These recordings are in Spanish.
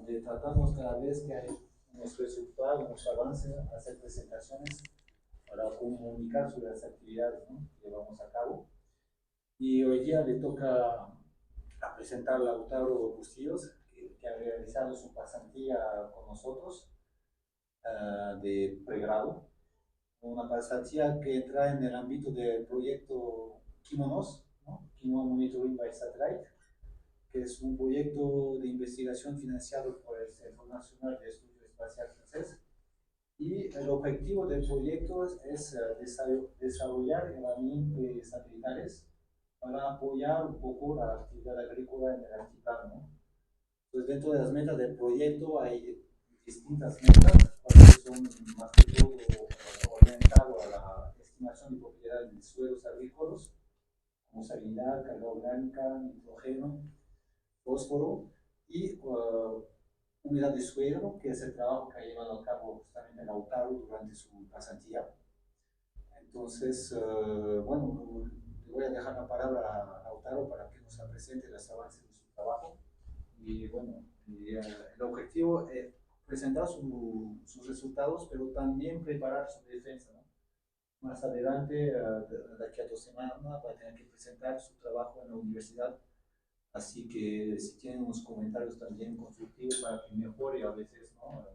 donde tratamos cada vez que hay unos resultados, unos avances, hacer presentaciones para comunicar sobre las actividades, ¿no?, que llevamos a cabo. Y hoy día le toca a presentar a Lautaro Bustillos, que ha realizado su pasantía con nosotros de pregrado, una pasantía que entra en el ámbito del proyecto Kimonos, ¿no?, Kimono Monitoring by Satellite, que es un proyecto de investigación financiado por el Centro Nacional de Estudio Espacial francés. Y el objetivo del proyecto es desarrollar herramientas satelitales para apoyar un poco la actividad agrícola en el altiplano, ¿no? Pues dentro de las metas del proyecto hay distintas metas, que son más que todo orientadas a la estimación de propiedades de suelos agrícolas, como salinidad, carga orgánica, nitrógeno, fósforo y unidad de suelo, que es el trabajo que ha llevado a cabo justamente Lautaro durante su pasantía. Entonces, bueno, le voy a dejar la palabra a Lautaro para que nos presente los avances de su trabajo. Y bueno, el objetivo es presentar sus resultados, pero también preparar su defensa, ¿no? Más adelante, de aquí a 2 semanas, va a tener que presentar su trabajo en la universidad. Así que si tienen unos comentarios también constructivos para que mejore a veces, ¿no?,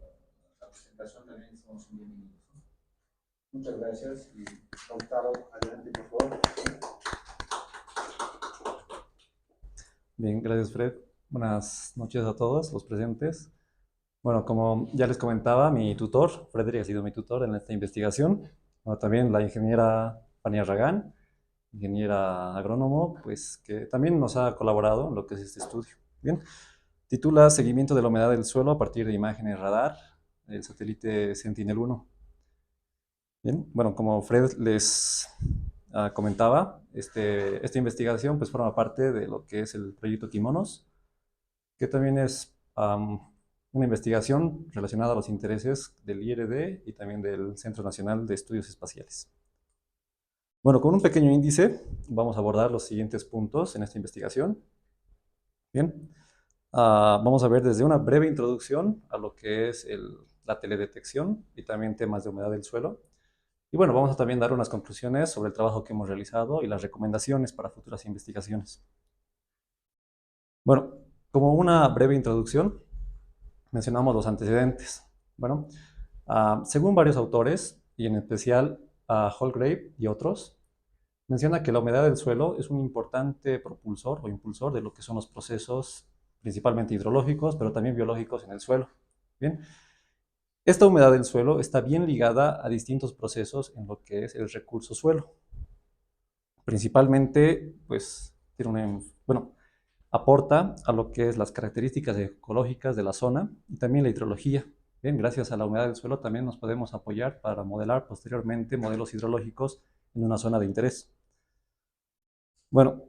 la presentación, también somos bienvenidos, ¿no? Muchas gracias y Lautaro, adelante por favor. Bien, gracias Fred. Buenas noches a todos los presentes. Bueno, como ya les comentaba, mi tutor, Frederick, ha sido mi tutor en esta investigación. Bueno, también la ingeniera Fania Ragán, ingeniera agrónomo, pues que también nos ha colaborado en lo que es este estudio. Bien, titula Seguimiento de la humedad del suelo a partir de imágenes radar del satélite Sentinel-1. Bien, bueno, como Fred les comentaba, esta investigación pues forma parte de lo que es el proyecto Kimonos, que también es una investigación relacionada a los intereses del IRD y también del Centro Nacional de Estudios Espaciales. Bueno, con un pequeño índice vamos a abordar los siguientes puntos en esta investigación. Bien, vamos a ver desde una breve introducción a lo que es la teledetección y también temas de humedad del suelo. Y bueno, vamos a también dar unas conclusiones sobre el trabajo que hemos realizado y las recomendaciones para futuras investigaciones. Bueno, como una breve introducción, mencionamos los antecedentes. Bueno, según varios autores, y en especial Holgrave y otros, menciona que la humedad del suelo es un importante propulsor o impulsor de lo que son los procesos principalmente hidrológicos, pero también biológicos en el suelo. Bien, esta humedad del suelo está bien ligada a distintos procesos en lo que es el recurso suelo. Principalmente, pues, aporta a lo que es las características ecológicas de la zona y también la hidrología. Bien, gracias a la humedad del suelo también nos podemos apoyar para modelar posteriormente modelos hidrológicos en una zona de interés. Bueno,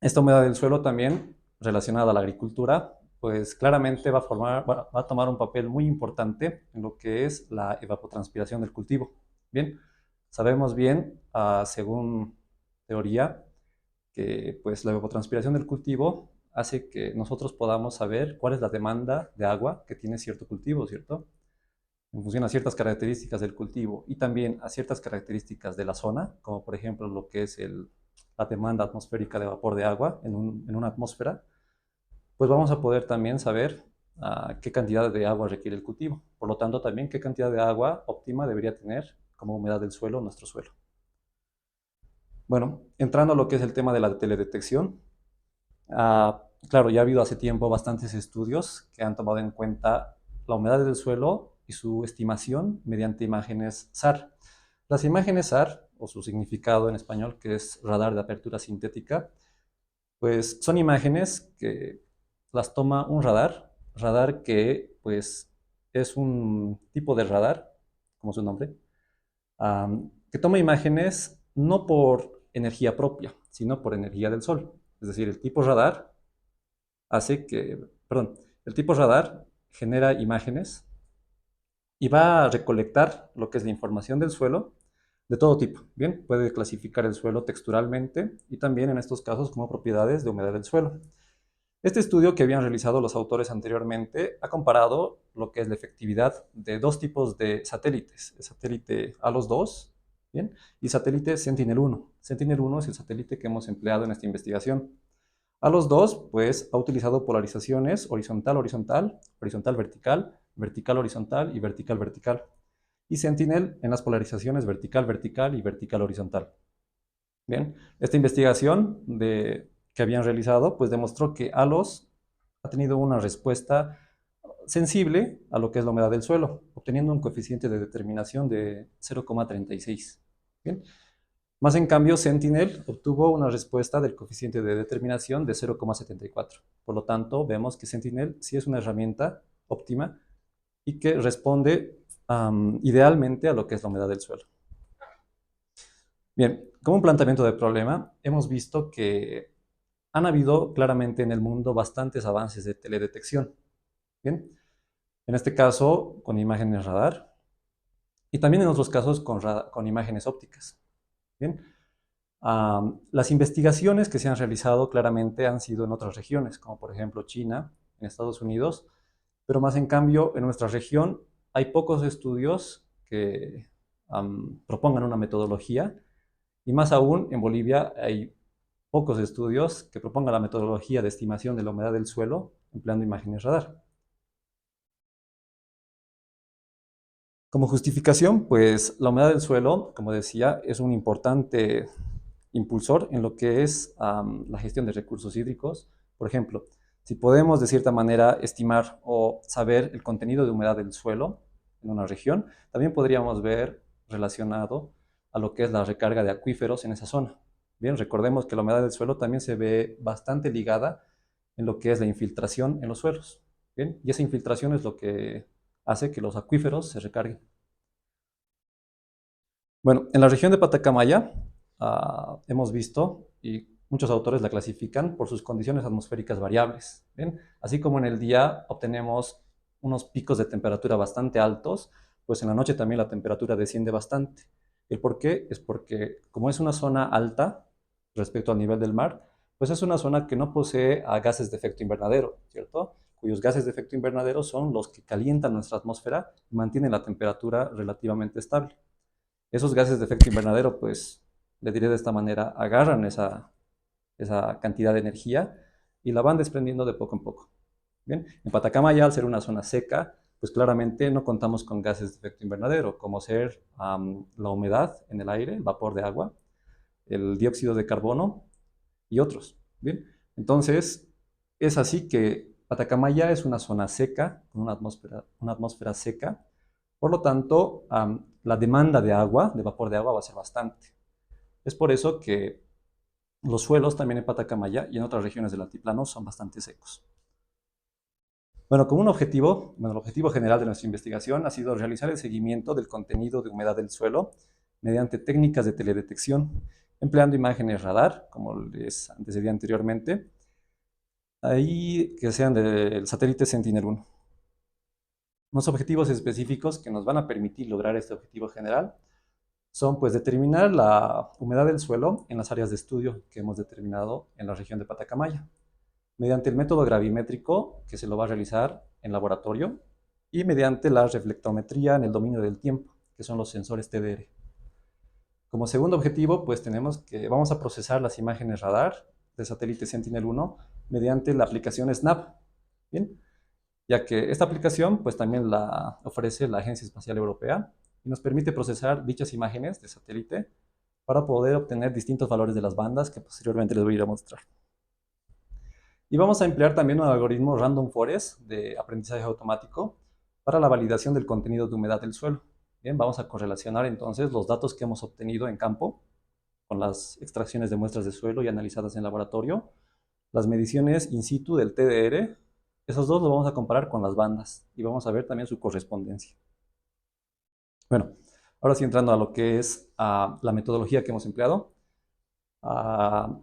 esta humedad del suelo también relacionada a la agricultura, pues claramente va a tomar un papel muy importante en lo que es la evapotranspiración del cultivo. Bien, sabemos bien, según teoría, que pues la evapotranspiración del cultivo hace que nosotros podamos saber cuál es la demanda de agua que tiene cierto cultivo, ¿cierto? En función a ciertas características del cultivo y también a ciertas características de la zona, como por ejemplo lo que es la demanda atmosférica de vapor de agua en una atmósfera, pues vamos a poder también saber qué cantidad de agua requiere el cultivo. Por lo tanto, también qué cantidad de agua óptima debería tener como humedad del suelo nuestro suelo. Bueno, entrando a lo que es el tema de la teledetección, claro, ya ha habido hace tiempo bastantes estudios que han tomado en cuenta la humedad del suelo y su estimación mediante imágenes SAR. Las imágenes SAR, o su significado en español, que es radar de apertura sintética, pues son imágenes que las toma un radar que pues es un tipo de radar, como su nombre, que toma imágenes no por energía propia, sino por energía del sol. Es decir, el tipo radar genera imágenes y va a recolectar lo que es la información del suelo de todo tipo. Bien, puede clasificar el suelo texturalmente y también en estos casos como propiedades de humedad del suelo. Este estudio que habían realizado los autores anteriormente ha comparado lo que es la efectividad de dos tipos de satélites, el satélite ALOS-2, ¿bien? Y satélite Sentinel-1. Sentinel-1 es el satélite que hemos empleado en esta investigación. ALOS-2, pues, ha utilizado polarizaciones horizontal-horizontal, horizontal-vertical, vertical-horizontal y vertical-vertical. Y Sentinel en las polarizaciones vertical-vertical y vertical-horizontal. Bien, esta investigación que habían realizado, pues demostró que ALOS ha tenido una respuesta sensible a lo que es la humedad del suelo, obteniendo un coeficiente de determinación de 0,36. Bien, más en cambio, Sentinel obtuvo una respuesta del coeficiente de determinación de 0,74. Por lo tanto, vemos que Sentinel sí es una herramienta óptima y que responde idealmente a lo que es la humedad del suelo. Bien, como un planteamiento de problema, hemos visto que han habido claramente en el mundo bastantes avances de teledetección. Bien, en este caso con imágenes radar y también en otros casos con imágenes ópticas. Bien, las investigaciones que se han realizado claramente han sido en otras regiones, como por ejemplo China, en Estados Unidos, pero más en cambio en nuestra región hay pocos estudios que propongan una metodología y más aún en Bolivia hay pocos estudios que propongan la metodología de estimación de la humedad del suelo empleando imágenes radar. Como justificación, pues la humedad del suelo, como decía, es un importante impulsor en lo que es la gestión de recursos hídricos. Por ejemplo, si podemos de cierta manera estimar o saber el contenido de humedad del suelo en una región, también podríamos ver relacionado a lo que es la recarga de acuíferos en esa zona. Bien, recordemos que la humedad del suelo también se ve bastante ligada en lo que es la infiltración en los suelos. Bien, y esa infiltración es lo que hace que los acuíferos se recarguen. Bueno, en la región de Patacamaya hemos visto, y muchos autores la clasifican por sus condiciones atmosféricas variables. ¿Bien? Así como en el día obtenemos unos picos de temperatura bastante altos, pues en la noche también la temperatura desciende bastante. ¿El por qué? Es porque como es una zona alta respecto al nivel del mar, pues es una zona que no posee gases de efecto invernadero, ¿cierto? Cuyos gases de efecto invernadero son los que calientan nuestra atmósfera y mantienen la temperatura relativamente estable. Esos gases de efecto invernadero, pues, le diré de esta manera, agarran esa cantidad de energía y la van desprendiendo de poco en poco. Bien, en Patacamaya, al ser una zona seca, pues claramente no contamos con gases de efecto invernadero, como ser la humedad en el aire, el vapor de agua, el dióxido de carbono y otros. Bien, entonces es así que Patacamaya es una zona seca, con una atmósfera seca, por lo tanto, la demanda de agua, de vapor de agua, va a ser bastante. Es por eso que los suelos también en Patacamaya y en otras regiones del altiplano son bastante secos. Bueno, como un objetivo, el objetivo general de nuestra investigación ha sido realizar el seguimiento del contenido de humedad del suelo mediante técnicas de teledetección, empleando imágenes radar, como les antecedía anteriormente, ahí que sean del satélite Sentinel-1. Unos objetivos específicos que nos van a permitir lograr este objetivo general son pues determinar la humedad del suelo en las áreas de estudio que hemos determinado en la región de Patacamaya, mediante el método gravimétrico que se lo va a realizar en laboratorio y mediante la reflectometría en el dominio del tiempo, que son los sensores TDR. Como segundo objetivo, pues vamos a procesar las imágenes radar del satélite Sentinel-1 mediante la aplicación SNAP, ¿bien? Ya que esta aplicación pues también la ofrece la Agencia Espacial Europea y nos permite procesar dichas imágenes de satélite para poder obtener distintos valores de las bandas que posteriormente les voy a ir a mostrar. Y vamos a emplear también un algoritmo Random Forest de aprendizaje automático para la validación del contenido de humedad del suelo. Bien, vamos a correlacionar entonces los datos que hemos obtenido en campo con las extracciones de muestras de suelo y analizadas en laboratorio, las mediciones in situ del TDR, esos dos los vamos a comparar con las bandas y vamos a ver también su correspondencia. Bueno, ahora sí entrando a lo que es la metodología que hemos empleado.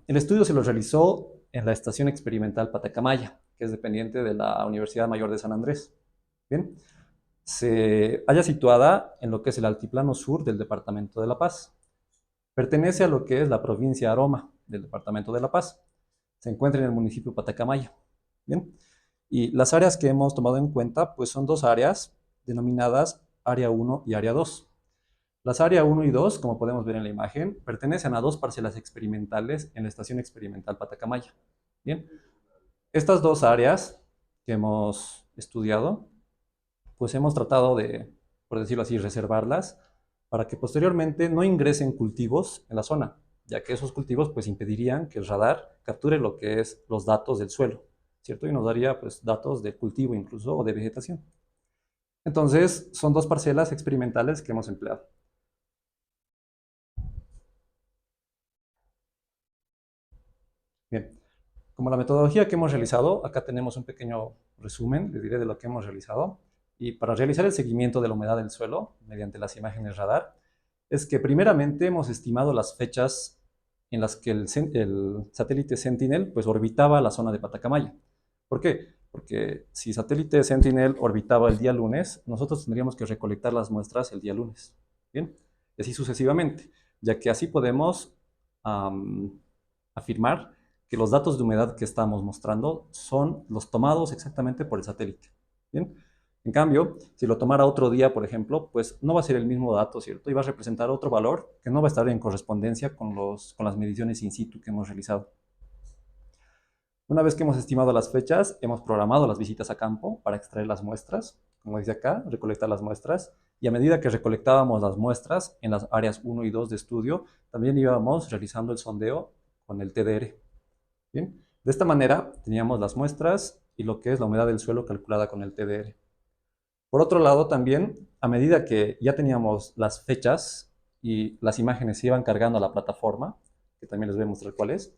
El estudio se lo realizó en la Estación Experimental Patacamaya, que es dependiente de la Universidad Mayor de San Andrés. Bien, se halla situada en lo que es el altiplano sur del departamento de La Paz. Pertenece a lo que es la provincia Aroma del departamento de La Paz. Se encuentra en el municipio Patacamaya. Bien, y las áreas que hemos tomado en cuenta, pues son dos áreas denominadas área 1 y área 2. Las áreas 1 y 2, como podemos ver en la imagen, pertenecen a dos parcelas experimentales en la Estación Experimental Patacamaya. Bien, estas dos áreas que hemos estudiado, pues hemos tratado de, por decirlo así, reservarlas para que posteriormente no ingresen cultivos en la zona, ya que esos cultivos pues impedirían que el radar capture lo que es los datos del suelo, ¿cierto? Y nos daría pues datos de cultivo incluso o de vegetación. Entonces, son dos parcelas experimentales que hemos empleado. Bien, como la metodología que hemos realizado, acá tenemos un pequeño resumen, les diré de lo que hemos realizado. Y para realizar el seguimiento de la humedad del suelo mediante las imágenes radar, es que primeramente hemos estimado las fechas en las que el satélite Sentinel pues orbitaba la zona de Patacamaya. ¿Por qué? Porque si satélite Sentinel orbitaba el día lunes, nosotros tendríamos que recolectar las muestras el día lunes. Bien, y así sucesivamente, ya que así podemos afirmar que los datos de humedad que estamos mostrando son los tomados exactamente por el satélite. Bien, en cambio, si lo tomara otro día, por ejemplo, pues no va a ser el mismo dato, ¿cierto? Y va a representar otro valor que no va a estar en correspondencia con las mediciones in situ que hemos realizado. Una vez que hemos estimado las fechas, hemos programado las visitas a campo para extraer las muestras, como dice acá, recolectar las muestras, y a medida que recolectábamos las muestras en las áreas 1 y 2 de estudio, también íbamos realizando el sondeo con el TDR. Bien, de esta manera teníamos las muestras y lo que es la humedad del suelo calculada con el TDR. Por otro lado, también, a medida que ya teníamos las fechas y las imágenes se iban cargando a la plataforma, que también les voy a mostrar cuál es,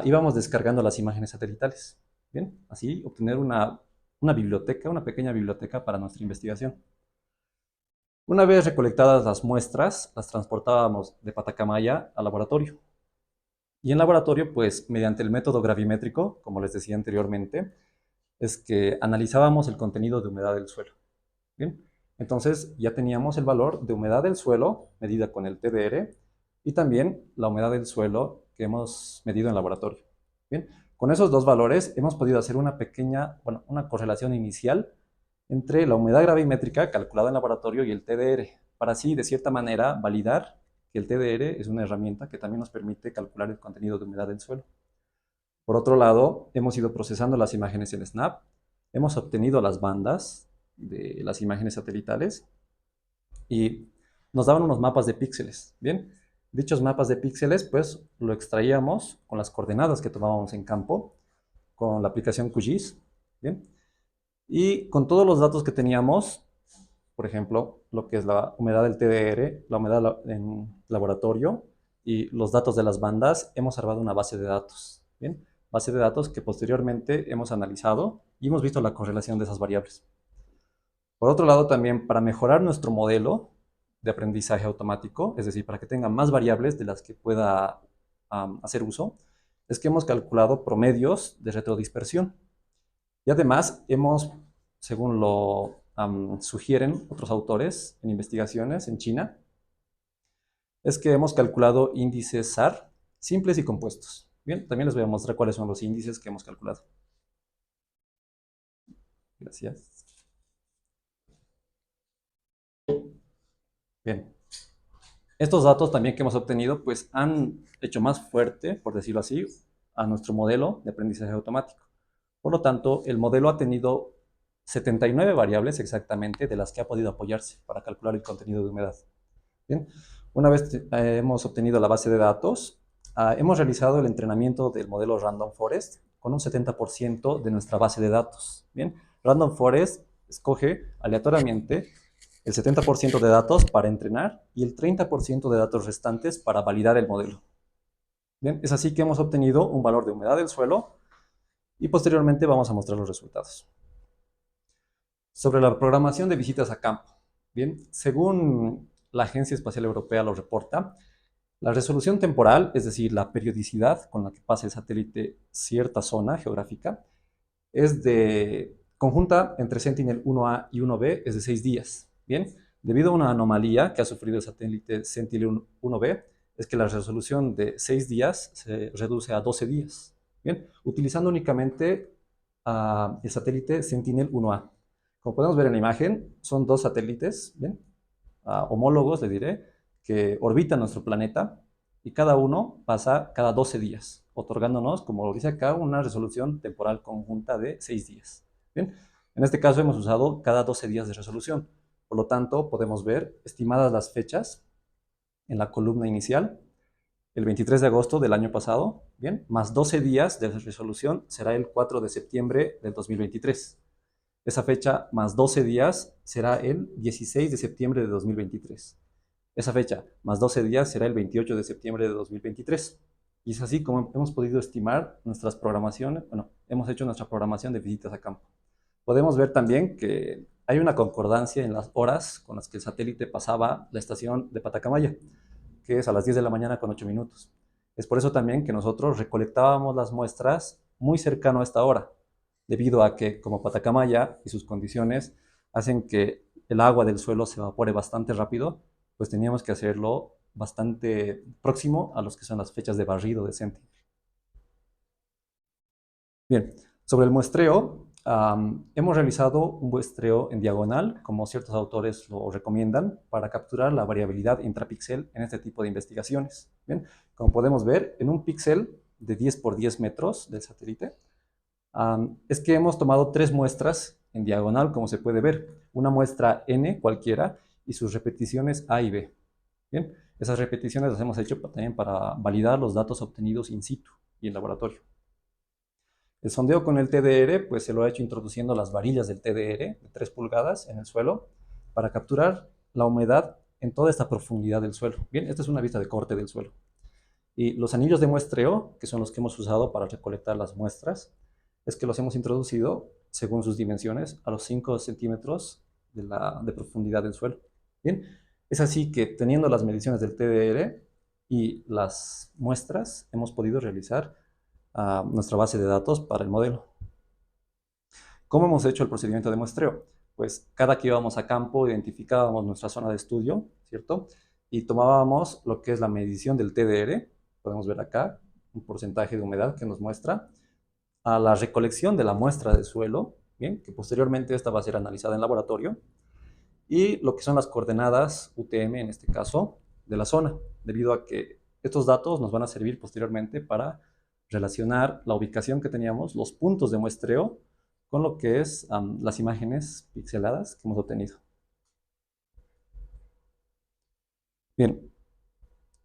íbamos descargando las imágenes satelitales. Bien, así obtener una biblioteca, una pequeña biblioteca para nuestra investigación. Una vez recolectadas las muestras, las transportábamos de Patacamaya al laboratorio. Y en laboratorio, pues mediante el método gravimétrico, como les decía anteriormente, es que analizábamos el contenido de humedad del suelo. Bien, entonces ya teníamos el valor de humedad del suelo medida con el TDR y también la humedad del suelo que hemos medido en laboratorio. Bien, con esos dos valores hemos podido hacer una pequeña, bueno, una correlación inicial entre la humedad gravimétrica calculada en laboratorio y el TDR, para así, de cierta manera, validar que el TDR es una herramienta que también nos permite calcular el contenido de humedad del suelo. Por otro lado, hemos ido procesando las imágenes en Snap, hemos obtenido las bandas de las imágenes satelitales y nos daban unos mapas de píxeles. Bien, dichos mapas de píxeles, pues lo extraíamos con las coordenadas que tomábamos en campo, con la aplicación QGIS. Bien, y con todos los datos que teníamos, por ejemplo, lo que es la humedad del TDR, la humedad en laboratorio y los datos de las bandas, hemos armado una base de datos. Bien, base de datos que posteriormente hemos analizado y hemos visto la correlación de esas variables. Por otro lado, también para mejorar nuestro modelo de aprendizaje automático, es decir, para que tenga más variables de las que pueda hacer uso, es que hemos calculado promedios de retrodispersión. Y además hemos, según lo sugieren otros autores en investigaciones en China, es que hemos calculado índices SAR simples y compuestos. Bien, también les voy a mostrar cuáles son los índices que hemos calculado. Gracias. Bien, estos datos también que hemos obtenido pues han hecho más fuerte, por decirlo así, a nuestro modelo de aprendizaje automático. Por lo tanto, el modelo ha tenido 79 variables exactamente de las que ha podido apoyarse para calcular el contenido de humedad. Bien, una vez hemos obtenido la base de datos, hemos realizado el entrenamiento del modelo Random Forest con un 70% de nuestra base de datos. Bien, Random Forest escoge aleatoriamente el 70% de datos para entrenar y el 30% de datos restantes para validar el modelo. Bien, es así que hemos obtenido un valor de humedad del suelo y posteriormente vamos a mostrar los resultados. Sobre la programación de visitas a campo. Bien, según la Agencia Espacial Europea lo reporta, la resolución temporal, es decir, la periodicidad con la que pasa el satélite cierta zona geográfica, es de conjunta entre Sentinel-1A y 1B, es de 6 días. Bien, debido a una anomalía que ha sufrido el satélite Sentinel-1B, es que la resolución de 6 días se reduce a 12 días. Bien, utilizando únicamente el satélite Sentinel-1A. Como podemos ver en la imagen, son dos satélites, ¿bien? Homólogos, le diré, que orbitan nuestro planeta y cada uno pasa cada 12 días, otorgándonos, como lo dice acá, una resolución temporal conjunta de 6 días. Bien, en este caso hemos usado cada 12 días de resolución. Por lo tanto, podemos ver estimadas las fechas en la columna inicial. El 23 de agosto del año pasado, bien, más 12 días de resolución será el 4 de septiembre del 2023. Esa fecha más 12 días será el 16 de septiembre de 2023. Esa fecha más 12 días será el 28 de septiembre de 2023. Y es así como hemos podido estimar nuestras programaciones, bueno, hemos hecho nuestra programación de visitas a campo. Podemos ver también que hay una concordancia en las horas con las que el satélite pasaba la estación de Patacamaya, que es a las 10 de la mañana con 8 minutos. Es por eso también que nosotros recolectábamos las muestras muy cercano a esta hora, debido a que como Patacamaya y sus condiciones hacen que el agua del suelo se evapore bastante rápido, pues teníamos que hacerlo bastante próximo a los que son las fechas de barrido de Sentinel. Bien, sobre el muestreo, hemos realizado un muestreo en diagonal, como ciertos autores lo recomiendan, para capturar la variabilidad intrapíxel en este tipo de investigaciones. Bien, como podemos ver, en un píxel de 10 por 10 metros del satélite, es que hemos tomado tres muestras en diagonal, como se puede ver. Una muestra N cualquiera y sus repeticiones A y B. Bien, esas repeticiones las hemos hecho también para validar los datos obtenidos in situ y en laboratorio. El sondeo con el TDR, pues se lo ha hecho introduciendo las varillas del TDR de 3 pulgadas en el suelo para capturar la humedad en toda esta profundidad del suelo. Bien, esta es una vista de corte del suelo. Y los anillos de muestreo, que son los que hemos usado para recolectar las muestras, es que los hemos introducido, según sus dimensiones, a los 5 centímetros de profundidad del suelo. Bien, es así que teniendo las mediciones del TDR y las muestras, hemos podido realizar nuestra base de datos para el modelo. ¿Cómo hemos hecho el procedimiento de muestreo? Pues cada que íbamos a campo identificábamos nuestra zona de estudio, ¿cierto? Y tomábamos lo que es la medición del TDR, podemos ver acá un porcentaje de humedad que nos muestra, a la recolección de la muestra de suelo, ¿bien? Que posteriormente esta va a ser analizada en laboratorio, y lo que son las coordenadas UTM, en este caso, de la zona, debido a que estos datos nos van a servir posteriormente para relacionar la ubicación que teníamos, los puntos de muestreo, con lo que es las imágenes pixeladas que hemos obtenido. Bien,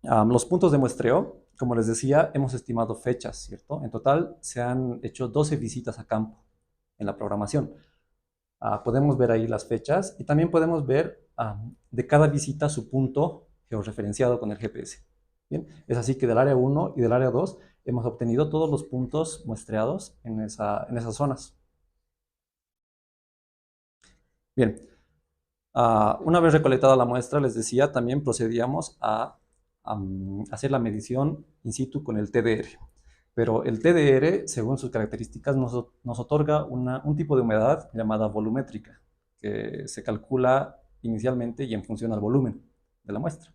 los puntos de muestreo, como les decía, hemos estimado fechas, ¿cierto? En total se han hecho 12 visitas a campo en la programación. Podemos ver ahí las fechas y también podemos ver de cada visita su punto georreferenciado con el GPS. Bien, es así que del área 1 y del área 2 hemos obtenido todos los puntos muestreados en esas zonas. Bien, una vez recolectada la muestra, les decía, también procedíamos a hacer la medición in situ con el TDR. Pero el TDR, según sus características, nos otorga un tipo de humedad llamada volumétrica, que se calcula inicialmente y en función al volumen de la muestra.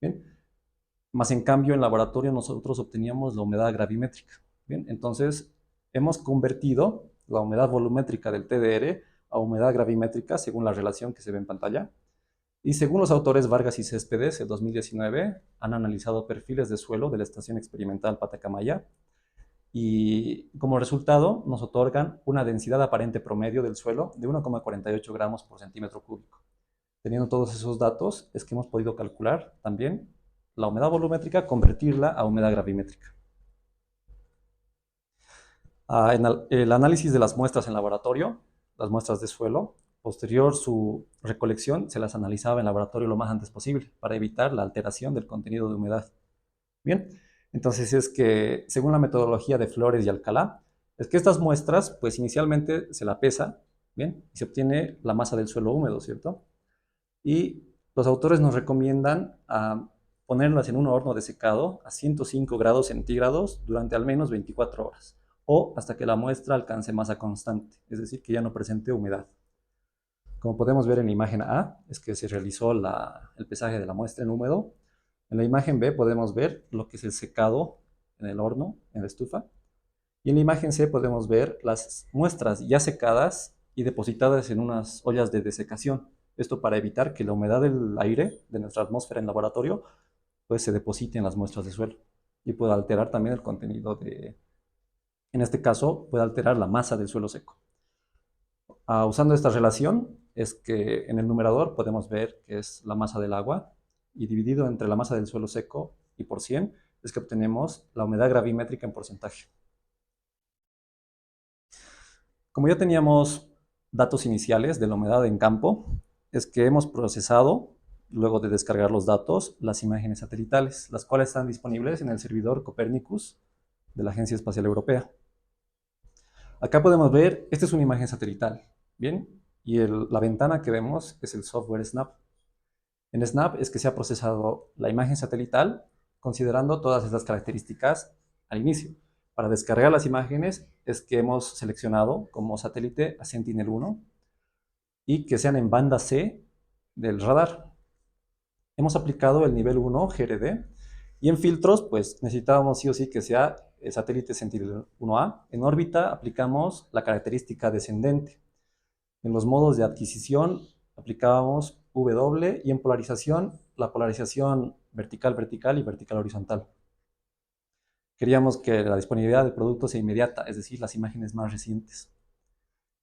Bien, más en cambio en laboratorio nosotros obteníamos la humedad gravimétrica. Bien, entonces hemos convertido la humedad volumétrica del TDR a humedad gravimétrica según la relación que se ve en pantalla. Y según los autores Vargas y Céspedes, en 2019 han analizado perfiles de suelo de la Estación Experimental Patacamaya y como resultado nos otorgan una densidad aparente promedio del suelo de 1,48 gramos por centímetro cúbico. Teniendo todos esos datos es que hemos podido calcular también la humedad volumétrica, convertirla a humedad gravimétrica. En el análisis de las muestras en laboratorio, las muestras de suelo, posterior su recolección, se las analizaba en laboratorio lo más antes posible para evitar la alteración del contenido de humedad. Bien, entonces es que según la metodología de Flores y Alcalá, es que estas muestras, pues inicialmente se la pesa, bien, y se obtiene la masa del suelo húmedo, ¿cierto? Y los autores nos recomiendan ponerlas en un horno de secado a 105 grados centígrados durante al menos 24 horas o hasta que la muestra alcance masa constante, es decir, que ya no presente humedad. Como podemos ver en la imagen A, es que se realizó el pesaje de la muestra en húmedo. En la imagen B podemos ver lo que es el secado en el horno, en la estufa. Y en la imagen C podemos ver las muestras ya secadas y depositadas en unas ollas de desecación. Esto para evitar que la humedad del aire de nuestra atmósfera en laboratorio pues se deposite en las muestras de suelo y pueda alterar también el contenido en este caso, puede alterar la masa del suelo seco. Usando esta relación es que en el numerador podemos ver que es la masa del agua y dividido entre la masa del suelo seco y por 100 es que obtenemos la humedad gravimétrica en porcentaje. Como ya teníamos datos iniciales de la humedad en campo, es que hemos procesado, luego de descargar los datos, las imágenes satelitales, las cuales están disponibles en el servidor Copernicus de la Agencia Espacial Europea. Acá podemos ver, esta es una imagen satelital, ¿bien? Y la ventana que vemos es el software Snap. En Snap es que se ha procesado la imagen satelital considerando todas estas características al inicio. Para descargar las imágenes es que hemos seleccionado como satélite a Sentinel-1 y que sean en banda C del radar. Hemos aplicado el nivel 1 GRD y en filtros pues necesitábamos sí o sí que sea el satélite Sentinel-1A. En órbita aplicamos la característica descendente. En los modos de adquisición aplicábamos W y en polarización la polarización vertical-vertical y vertical-horizontal. Queríamos que la disponibilidad de productos sea inmediata, es decir, las imágenes más recientes.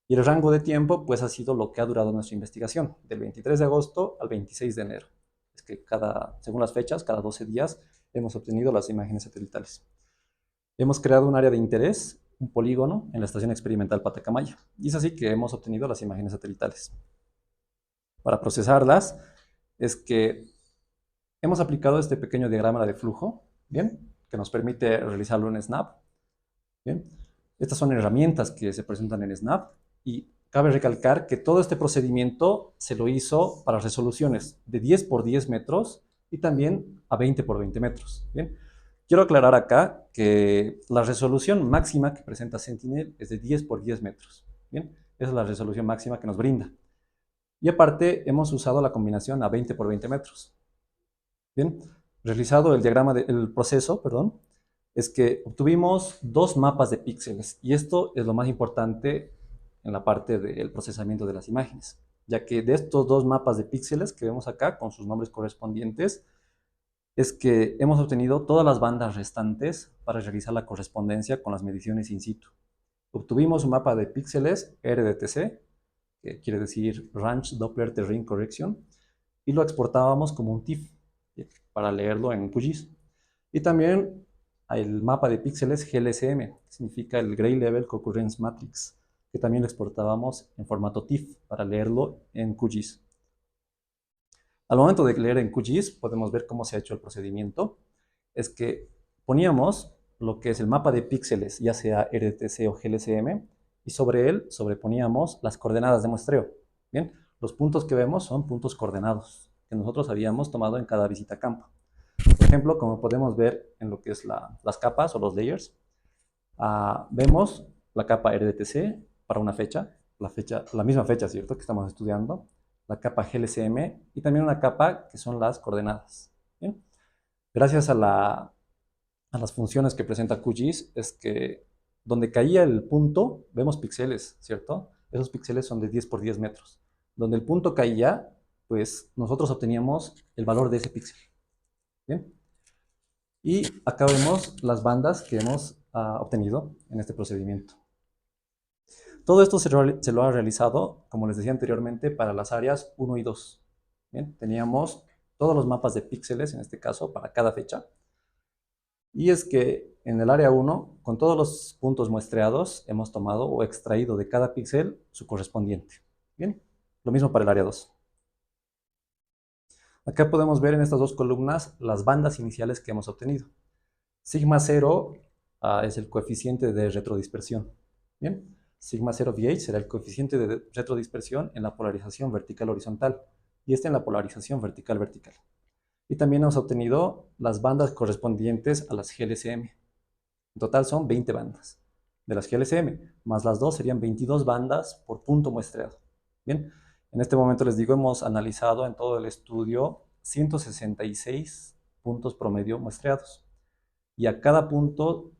Y el rango de tiempo pues ha sido lo que ha durado nuestra investigación, del 23 de agosto al 26 de enero. Es que según las fechas, cada 12 días hemos obtenido las imágenes satelitales. Hemos creado un área de interés, un polígono, en la Estación Experimental Patacamaya. Y es así que hemos obtenido las imágenes satelitales. Para procesarlas, es que hemos aplicado este pequeño diagrama de flujo, ¿bien? Que nos permite realizarlo en Snap, ¿bien? Estas son herramientas que se presentan en Snap y cabe recalcar que todo este procedimiento se lo hizo para resoluciones de 10 por 10 metros y también a 20 por 20 metros, ¿bien? Quiero aclarar acá que la resolución máxima que presenta Sentinel es de 10 por 10 metros, ¿bien? Esa es la resolución máxima que nos brinda. Y aparte hemos usado la combinación a 20 por 20 metros. Bien, realizado el proceso, perdón, es que obtuvimos dos mapas de píxeles y esto es lo más importante en la parte del procesamiento de las imágenes, ya que de estos dos mapas de píxeles que vemos acá con sus nombres correspondientes, es que hemos obtenido todas las bandas restantes para realizar la correspondencia con las mediciones in situ. Obtuvimos un mapa de píxeles RDTC, que quiere decir Range Doppler Terrain Correction, y lo exportábamos como un TIFF para leerlo en QGIS. Y también el mapa de píxeles GLSM, que significa el Gray Level Concurrence Matrix, que también lo exportábamos en formato TIFF para leerlo en QGIS. Al momento de leer en QGIS podemos ver cómo se ha hecho el procedimiento. Es que poníamos lo que es el mapa de píxeles, ya sea RTC o GLSM, y sobre él sobreponíamos las coordenadas de muestreo. Bien, los puntos que vemos son puntos coordenados que nosotros habíamos tomado en cada visita a campo. Por ejemplo, como podemos ver en lo que es las capas o los layers, vemos la capa RDTC para una fecha, la misma fecha, ¿cierto?, que estamos estudiando, la capa GLSM y también una capa que son las coordenadas. ¿Bien? Gracias a las funciones que presenta QGIS es que donde caía el punto, vemos píxeles, ¿cierto? Esos píxeles son de 10 por 10 metros. Donde el punto caía, pues nosotros obteníamos el valor de ese píxel. ¿Bien? Y acá vemos las bandas que hemos obtenido en este procedimiento. Todo esto se lo ha realizado, como les decía anteriormente, para las áreas 1 y 2. ¿Bien? Teníamos todos los mapas de píxeles, en este caso, para cada fecha. Y es que en el área 1, con todos los puntos muestreados, hemos tomado o extraído de cada píxel su correspondiente. Bien, lo mismo para el área 2. Acá podemos ver en estas dos columnas las bandas iniciales que hemos obtenido. Sigma 0 es el coeficiente de retrodispersión. Bien, sigma 0 VH será el coeficiente de retrodispersión en la polarización vertical-horizontal y este en la polarización vertical-vertical. Y también hemos obtenido las bandas correspondientes a las GLSM. En total son 20 bandas de las GLSM, más las dos serían 22 bandas por punto muestreado. Bien, en este momento les digo, hemos analizado en todo el estudio 166 puntos promedio muestreados. Y a cada punto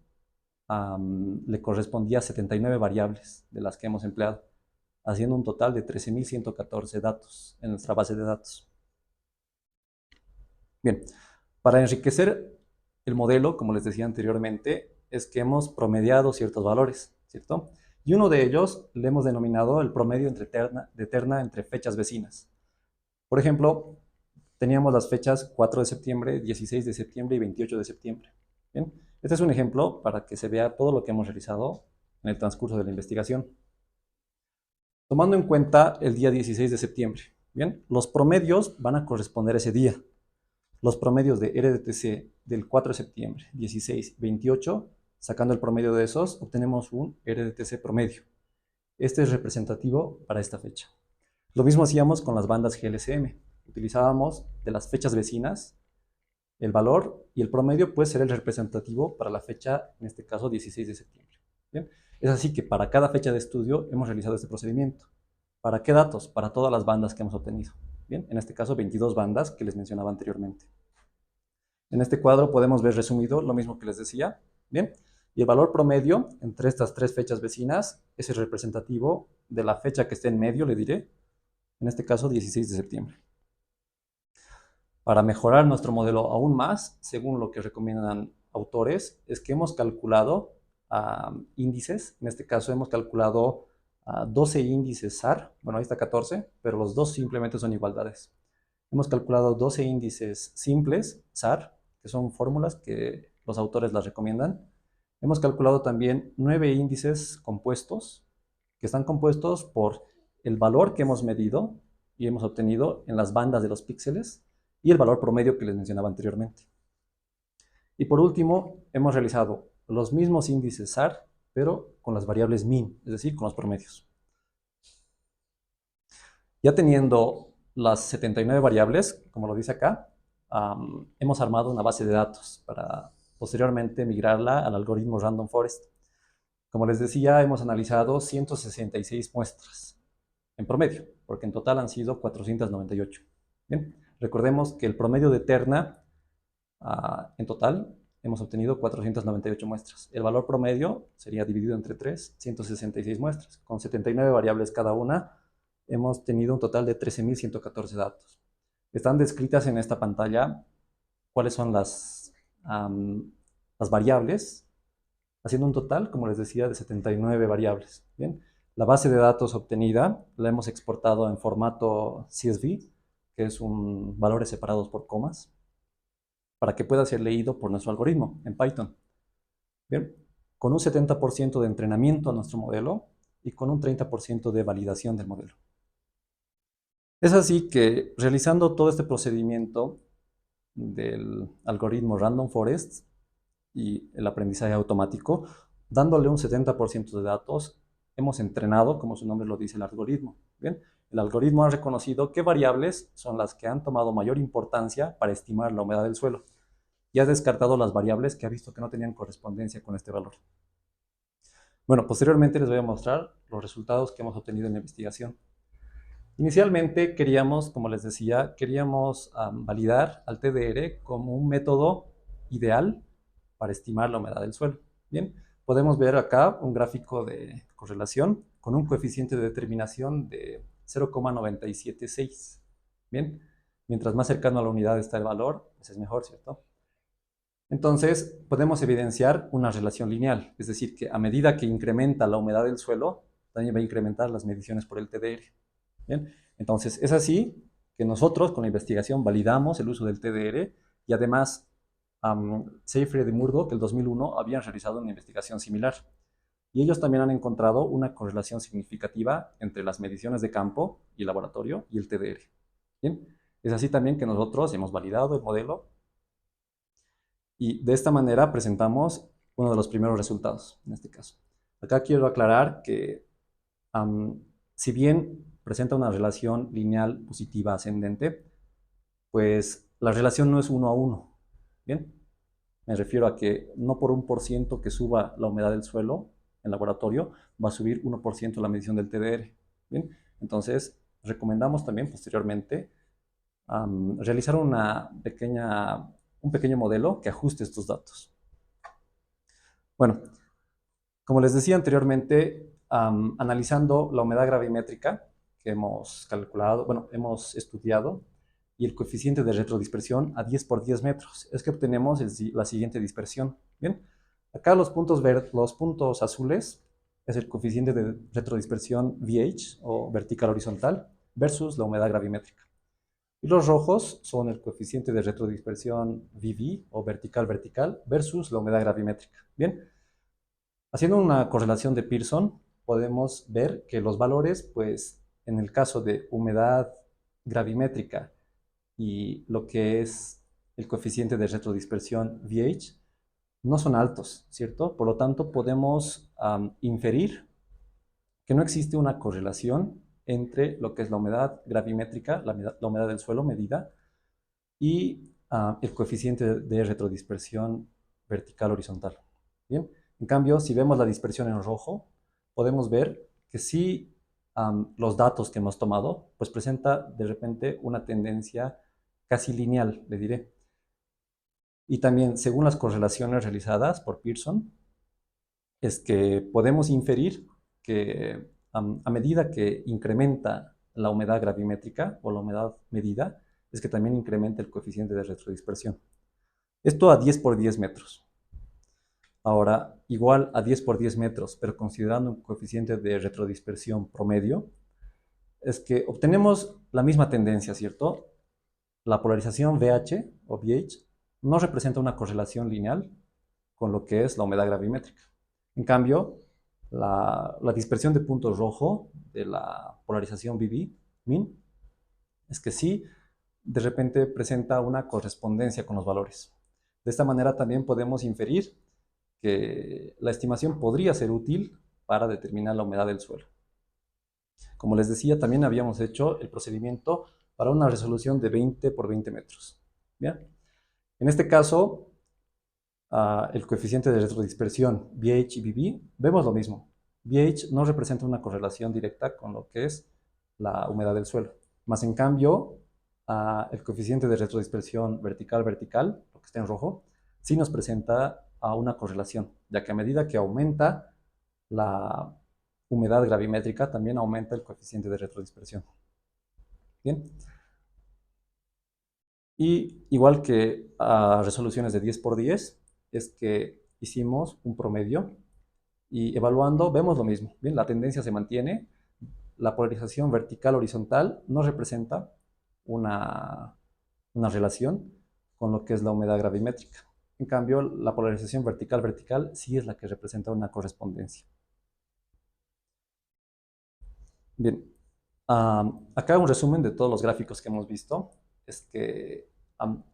le correspondía 79 variables de las que hemos empleado, haciendo un total de 13.114 datos en nuestra base de datos. Bien, para enriquecer el modelo, como les decía anteriormente, es que hemos promediado ciertos valores, ¿cierto? Y uno de ellos le hemos denominado el promedio de terna entre fechas vecinas. Por ejemplo, teníamos las fechas 4 de septiembre, 16 de septiembre y 28 de septiembre. ¿Bien? Este es un ejemplo para que se vea todo lo que hemos realizado en el transcurso de la investigación. Tomando en cuenta el día 16 de septiembre, ¿bien? Los promedios van a corresponder a ese día. Los promedios de RDTC del 4 de septiembre, 16, 28, sacando el promedio de esos, obtenemos un RDTC promedio. Este es representativo para esta fecha. Lo mismo hacíamos con las bandas GLCM. Utilizábamos de las fechas vecinas el valor y el promedio puede ser el representativo para la fecha, en este caso 16 de septiembre. ¿Bien? Es así que para cada fecha de estudio hemos realizado este procedimiento. ¿Para qué datos? Para todas las bandas que hemos obtenido. Bien, en este caso 22 bandas que les mencionaba anteriormente. En este cuadro podemos ver resumido lo mismo que les decía. Bien, y el valor promedio entre estas tres fechas vecinas es el representativo de la fecha que esté en medio, le diré, en este caso 16 de septiembre. Para mejorar nuestro modelo aún más, según lo que recomiendan autores, es que hemos calculado índices. En este caso hemos calculado 12 índices SAR. Bueno, ahí está 14, pero los dos simplemente son igualdades. Hemos calculado 12 índices simples SAR, que son fórmulas que los autores las recomiendan. Hemos calculado también 9 índices compuestos, que están compuestos por el valor que hemos medido y hemos obtenido en las bandas de los píxeles y el valor promedio que les mencionaba anteriormente. Y por último, hemos realizado los mismos índices SAR, pero con las variables min, es decir, con los promedios. Ya teniendo las 79 variables, como lo dice acá, hemos armado una base de datos para posteriormente migrarla al algoritmo Random Forest. Como les decía, hemos analizado 166 muestras en promedio, porque en total han sido 498. Bien, recordemos que el promedio de terna, en total, hemos obtenido 498 muestras. El valor promedio sería dividido entre 3, 166 muestras. Con 79 variables cada una, hemos tenido un total de 13.114 datos. Están descritas en esta pantalla cuáles son las variables, haciendo un total, como les decía, de 79 variables. Bien, la base de datos obtenida la hemos exportado en formato CSV, que es valores separados por comas, para que pueda ser leído por nuestro algoritmo en Python. Bien, con un 70% de entrenamiento a nuestro modelo y con un 30% de validación del modelo. Es así que realizando todo este procedimiento del algoritmo Random Forest y el aprendizaje automático, dándole un 70% de datos, hemos entrenado, como su nombre lo dice, el algoritmo. Bien, el algoritmo ha reconocido qué variables son las que han tomado mayor importancia para estimar la humedad del suelo y ha descartado las variables que ha visto que no tenían correspondencia con este valor. Bueno, posteriormente les voy a mostrar los resultados que hemos obtenido en la investigación. Inicialmente queríamos, como les decía, validar al TDR como un método ideal para estimar la humedad del suelo. Bien, podemos ver acá un gráfico de correlación con un coeficiente de determinación de 0,976. Bien, mientras más cercano a la unidad está el valor, pues es mejor, ¿cierto? Entonces, podemos evidenciar una relación lineal, es decir, que a medida que incrementa la humedad del suelo, también va a incrementar las mediciones por el TDR. Bien, entonces es así que nosotros con la investigación validamos el uso del TDR y además Seyfried y Murdoch, el 2001, habían realizado una investigación similar. Y ellos también han encontrado una correlación significativa entre las mediciones de campo y el laboratorio y el TDR. Bien, es así también que nosotros hemos validado el modelo y de esta manera presentamos uno de los primeros resultados en este caso. Acá quiero aclarar que si bien presenta una relación lineal positiva ascendente, pues la relación no es 1 a 1. Bien, me refiero a que no por 1% que suba la humedad del suelo en laboratorio va a subir 1% la medición del TDR. Bien, entonces recomendamos también posteriormente realizar un pequeño modelo que ajuste estos datos. Bueno, Como les decía anteriormente, analizando la humedad gravimétrica que hemos calculado, bueno, hemos estudiado, y el coeficiente de retrodispersión a 10 por 10 metros, es que obtenemos la siguiente dispersión. Bien, acá los puntos azules es el coeficiente de retrodispersión VH o vertical horizontal versus la humedad gravimétrica. Y los rojos son el coeficiente de retrodispersión VV o vertical vertical versus la humedad gravimétrica. Bien, haciendo una correlación de Pearson, podemos ver que los valores, pues, en el caso de humedad gravimétrica y lo que es el coeficiente de retrodispersión VH, no son altos, ¿cierto? Por lo tanto, podemos inferir que no existe una correlación entre lo que es la humedad gravimétrica, la humedad del suelo medida, y el coeficiente de retrodispersión vertical horizontal. Bien, en cambio, si vemos la dispersión en rojo, podemos ver que sí los datos que hemos tomado, pues presenta de repente una tendencia casi lineal, le diré. Y también, según las correlaciones realizadas por Pearson, es que podemos inferir que a medida que incrementa la humedad gravimétrica o la humedad medida, es que también incrementa el coeficiente de retrodispersión. Esto a 10 por 10 metros. Ahora, igual a 10 por 10 metros, pero considerando un coeficiente de retrodispersión promedio, es que obtenemos la misma tendencia, ¿cierto? La polarización VH o VH no representa una correlación lineal con lo que es la humedad gravimétrica. En cambio, la dispersión de puntos rojo de la polarización BB, min, es que sí, de repente presenta una correspondencia con los valores. De esta manera también podemos inferir que la estimación podría ser útil para determinar la humedad del suelo. Como les decía, también habíamos hecho el procedimiento para una resolución de 20 por 20 metros. ¿Bien? En este caso, el coeficiente de retrodispersión VH y BB, vemos lo mismo. VH no representa una correlación directa con lo que es la humedad del suelo. Más en cambio, el coeficiente de retrodispersión vertical-vertical, lo que está en rojo, sí nos presenta una correlación, ya que a medida que aumenta la humedad gravimétrica, también aumenta el coeficiente de retrodispersión. Bien. Y igual que a resoluciones de 10 por 10, es que hicimos un promedio y evaluando vemos lo mismo. Bien, la tendencia se mantiene, la polarización vertical-horizontal no representa una relación con lo que es la humedad gravimétrica. En cambio, la polarización vertical-vertical sí es la que representa una correspondencia. Bien, acá un resumen de todos los gráficos que hemos visto. Es que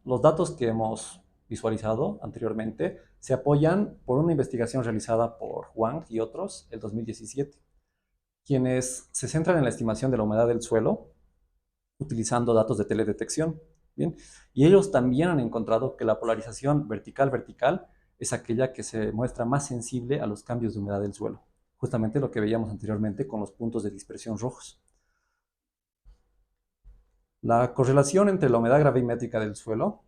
los datos que hemos visualizado anteriormente se apoyan por una investigación realizada por Wang y otros en 2017, quienes se centran en la estimación de la humedad del suelo utilizando datos de teledetección. Bien, y ellos también han encontrado que la polarización vertical-vertical es aquella que se muestra más sensible a los cambios de humedad del suelo, justamente lo que veíamos anteriormente con los puntos de dispersión rojos. La correlación entre la humedad gravimétrica del suelo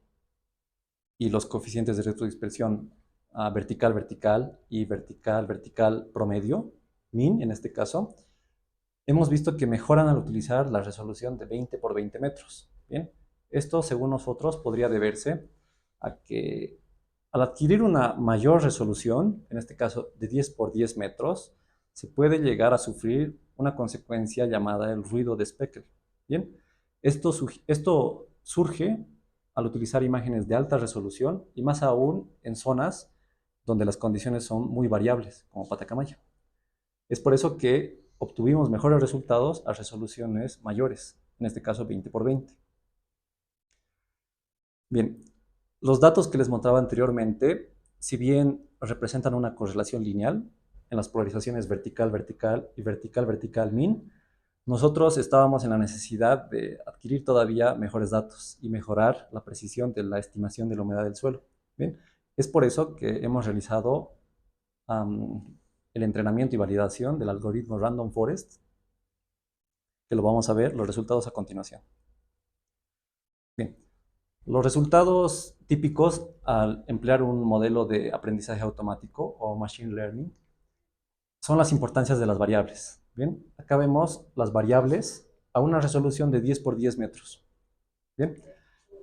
y los coeficientes de retrodispersión vertical-vertical y vertical-vertical promedio, min en este caso, hemos visto que mejoran al utilizar la resolución de 20 por 20 metros. Bien, esto según nosotros podría deberse a que al adquirir una mayor resolución, en este caso de 10 por 10 metros, se puede llegar a sufrir una consecuencia llamada el ruido de Speckle. Bien, esto surge al utilizar imágenes de alta resolución y más aún en zonas donde las condiciones son muy variables, como Patacamaya. Es por eso que obtuvimos mejores resultados a resoluciones mayores, en este caso 20 por 20. Bien, los datos que les mostraba anteriormente, si bien representan una correlación lineal en las polarizaciones vertical-vertical y vertical-vertical min, nosotros estábamos en la necesidad de adquirir todavía mejores datos y mejorar la precisión de la estimación de la humedad del suelo. Bien, es por eso que hemos realizado el entrenamiento y validación del algoritmo Random Forest, que lo vamos a ver los resultados a continuación. Bien, los resultados típicos al emplear un modelo de aprendizaje automático o machine learning son las importancias de las variables. Bien, acá vemos las variables a una resolución de 10 por 10 metros. Bien,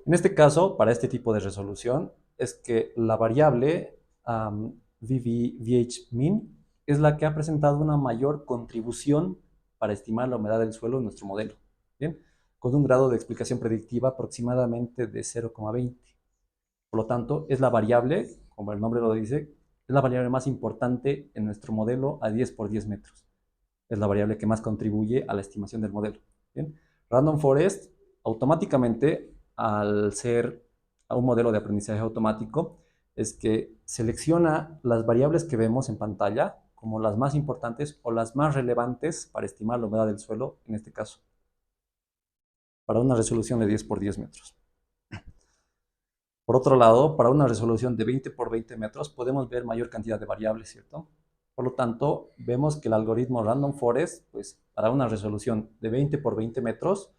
en este caso, para este tipo de resolución, es que la variable VH-min es la que ha presentado una mayor contribución para estimar la humedad del suelo en nuestro modelo. Bien, con un grado de explicación predictiva aproximadamente de 0,20. Por lo tanto, es la variable, como el nombre lo dice, es la variable más importante en nuestro modelo a 10 por 10 metros. Es la variable que más contribuye a la estimación del modelo. ¿Bien? Random Forest, automáticamente, al ser un modelo de aprendizaje automático, es que selecciona las variables que vemos en pantalla como las más importantes o las más relevantes para estimar la humedad del suelo, en este caso, para una resolución de 10 por 10 metros. Por otro lado, para una resolución de 20 por 20 metros podemos ver mayor cantidad de variables, ¿cierto? Por lo tanto, vemos que el algoritmo Random Forest, pues para una resolución de 20 por 20 metros,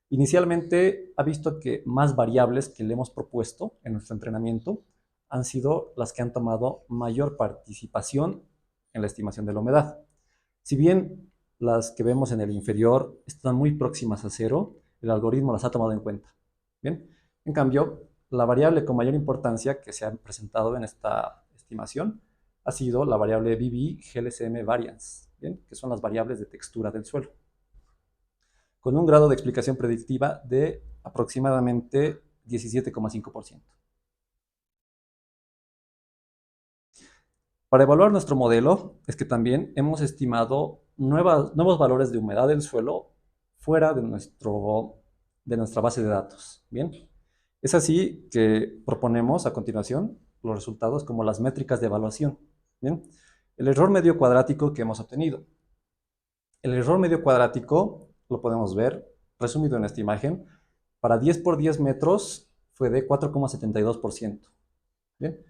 inicialmente ha visto que más variables que le hemos propuesto en nuestro entrenamiento han sido las que han tomado mayor participación en la estimación de la humedad. Si bien las que vemos en el inferior están muy próximas a cero, el algoritmo las ha tomado en cuenta. Bien, en cambio, la variable con mayor importancia que se ha presentado en esta estimación ha sido la variable BB GLCM variance, ¿bien? Que son las variables de textura del suelo, con un grado de explicación predictiva de aproximadamente 17,5%. Para evaluar nuestro modelo es que también hemos estimado nuevos valores de humedad del suelo fuera de nuestra base de datos. Bien, es así que proponemos a continuación los resultados como las métricas de evaluación. Bien, el error medio cuadrático que hemos obtenido. El error medio cuadrático lo podemos ver resumido en esta imagen. Para 10 por 10 metros fue de 4,72%. Bien,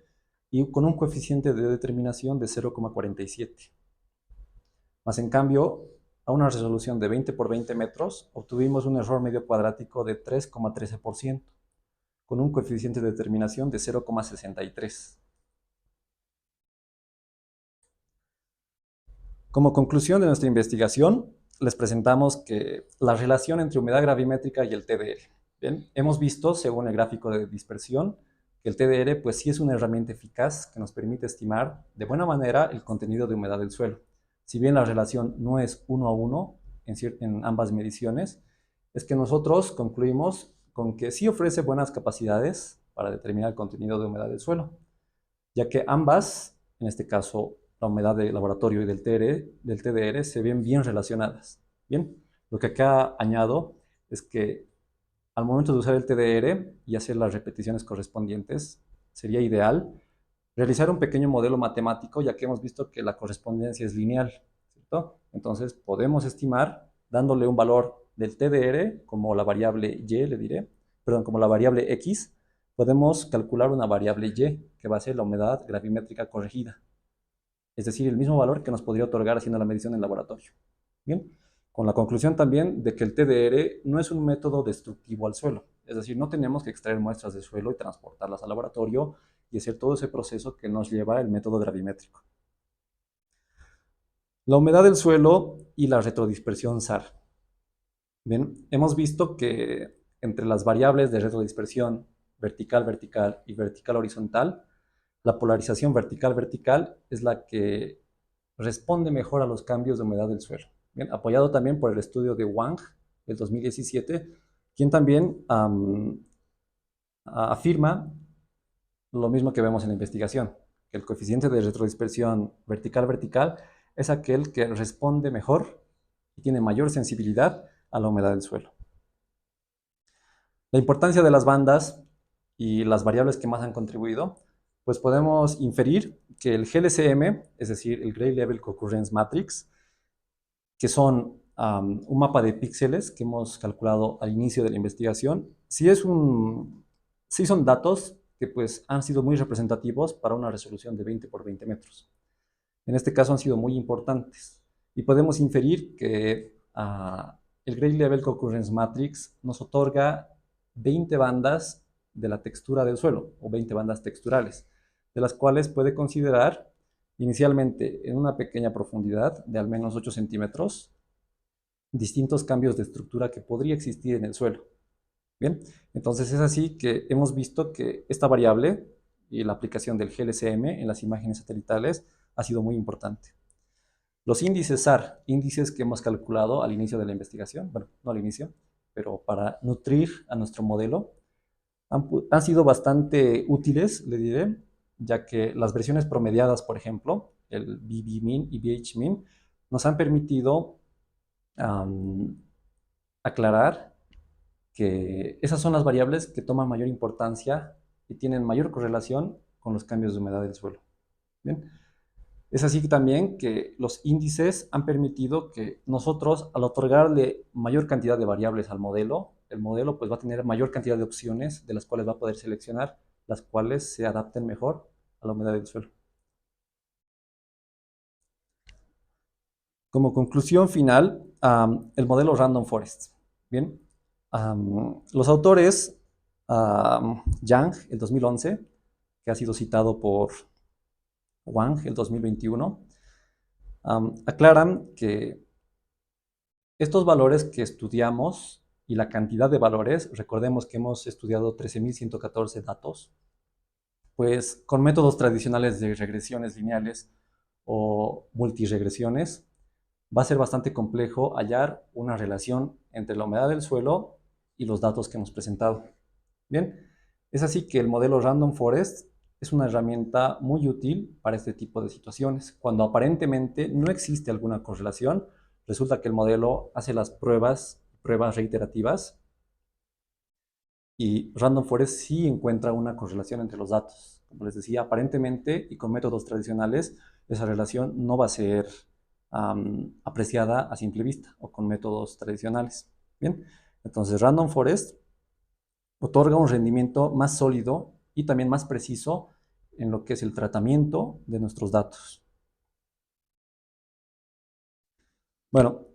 y con un coeficiente de determinación de 0,47. Más en cambio, a una resolución de 20 por 20 metros, obtuvimos un error medio cuadrático de 3,13%, con un coeficiente de determinación de 0,63. Como conclusión de nuestra investigación, les presentamos que la relación entre humedad gravimétrica y el TDR. Bien, hemos visto, según el gráfico de dispersión, que el TDR pues sí es una herramienta eficaz que nos permite estimar de buena manera el contenido de humedad del suelo. Si bien la relación no es 1 a 1 en ambas mediciones, es que nosotros concluimos con que sí ofrece buenas capacidades para determinar el contenido de humedad del suelo, ya que ambas, en este caso la humedad del laboratorio y del TDR, se ven bien relacionadas. Bien, lo que acá añado es que al momento de usar el TDR y hacer las repeticiones correspondientes, sería ideal realizar un pequeño modelo matemático, ya que hemos visto que la correspondencia es lineal, ¿cierto? Entonces podemos estimar, dándole un valor del TDR como la variable y, le diré, perdón, como la variable x, podemos calcular una variable y, que va a ser la humedad gravimétrica corregida. Es decir, el mismo valor que nos podría otorgar haciendo la medición en laboratorio. Bien, con la conclusión también de que el TDR no es un método destructivo al suelo. Es decir, no tenemos que extraer muestras de suelo y transportarlas al laboratorio y hacer todo ese proceso que nos lleva el método gravimétrico. La humedad del suelo y la retrodispersión SAR. Bien, hemos visto que entre las variables de retrodispersión vertical-vertical y vertical-horizontal, la polarización vertical-vertical es la que responde mejor a los cambios de humedad del suelo. Bien, apoyado también por el estudio de Wang del 2017, quien también afirma lo mismo que vemos en la investigación, que el coeficiente de retrodispersión vertical-vertical es aquel que responde mejor y tiene mayor sensibilidad a la humedad del suelo. La importancia de las bandas y las variables que más han contribuido, pues podemos inferir que el GLCM, es decir, el Gray Level Concurrence Matrix, que son un mapa de píxeles que hemos calculado al inicio de la investigación, sí son datos que pues han sido muy representativos para una resolución de 20 por 20 metros. En este caso han sido muy importantes y podemos inferir que el Gray Level Concurrence Matrix nos otorga 20 bandas de la textura del suelo o 20 bandas texturales, de las cuales puede considerar inicialmente en una pequeña profundidad de al menos 8 centímetros, distintos cambios de estructura que podría existir en el suelo. Bien, entonces es así que hemos visto que esta variable y la aplicación del GLCM en las imágenes satelitales ha sido muy importante. Los índices SAR, índices que hemos calculado al inicio de la investigación, bueno, no al inicio, pero para nutrir a nuestro modelo, han sido bastante útiles, le diré, ya que las versiones promediadas, por ejemplo, el BB-min y BH-min, nos han permitido aclarar que esas son las variables que toman mayor importancia y tienen mayor correlación con los cambios de humedad del suelo. Bien. Es así también que los índices han permitido que nosotros, al otorgarle mayor cantidad de variables al modelo, el modelo pues va a tener mayor cantidad de opciones de las cuales va a poder seleccionar, las cuales se adapten mejor a la humedad del suelo. Como conclusión final, el modelo Random Forest. Bien, los autores, Yang, el 2011, que ha sido citado por Wang, el 2021, aclaran que estos valores que estudiamos y la cantidad de valores, recordemos que hemos estudiado 13.114 datos, pues con métodos tradicionales de regresiones lineales o multiregresiones, va a ser bastante complejo hallar una relación entre la humedad del suelo y los datos que hemos presentado. Bien, es así que el modelo Random Forest es una herramienta muy útil para este tipo de situaciones. Cuando aparentemente no existe alguna correlación, resulta que el modelo hace las pruebas reiterativas y Random Forest sí encuentra una correlación entre los datos. Como les decía, aparentemente y con métodos tradicionales, esa relación no va a ser apreciada a simple vista o con métodos tradicionales. Bien, entonces Random Forest otorga un rendimiento más sólido y también más preciso en lo que es el tratamiento de nuestros datos. Bueno,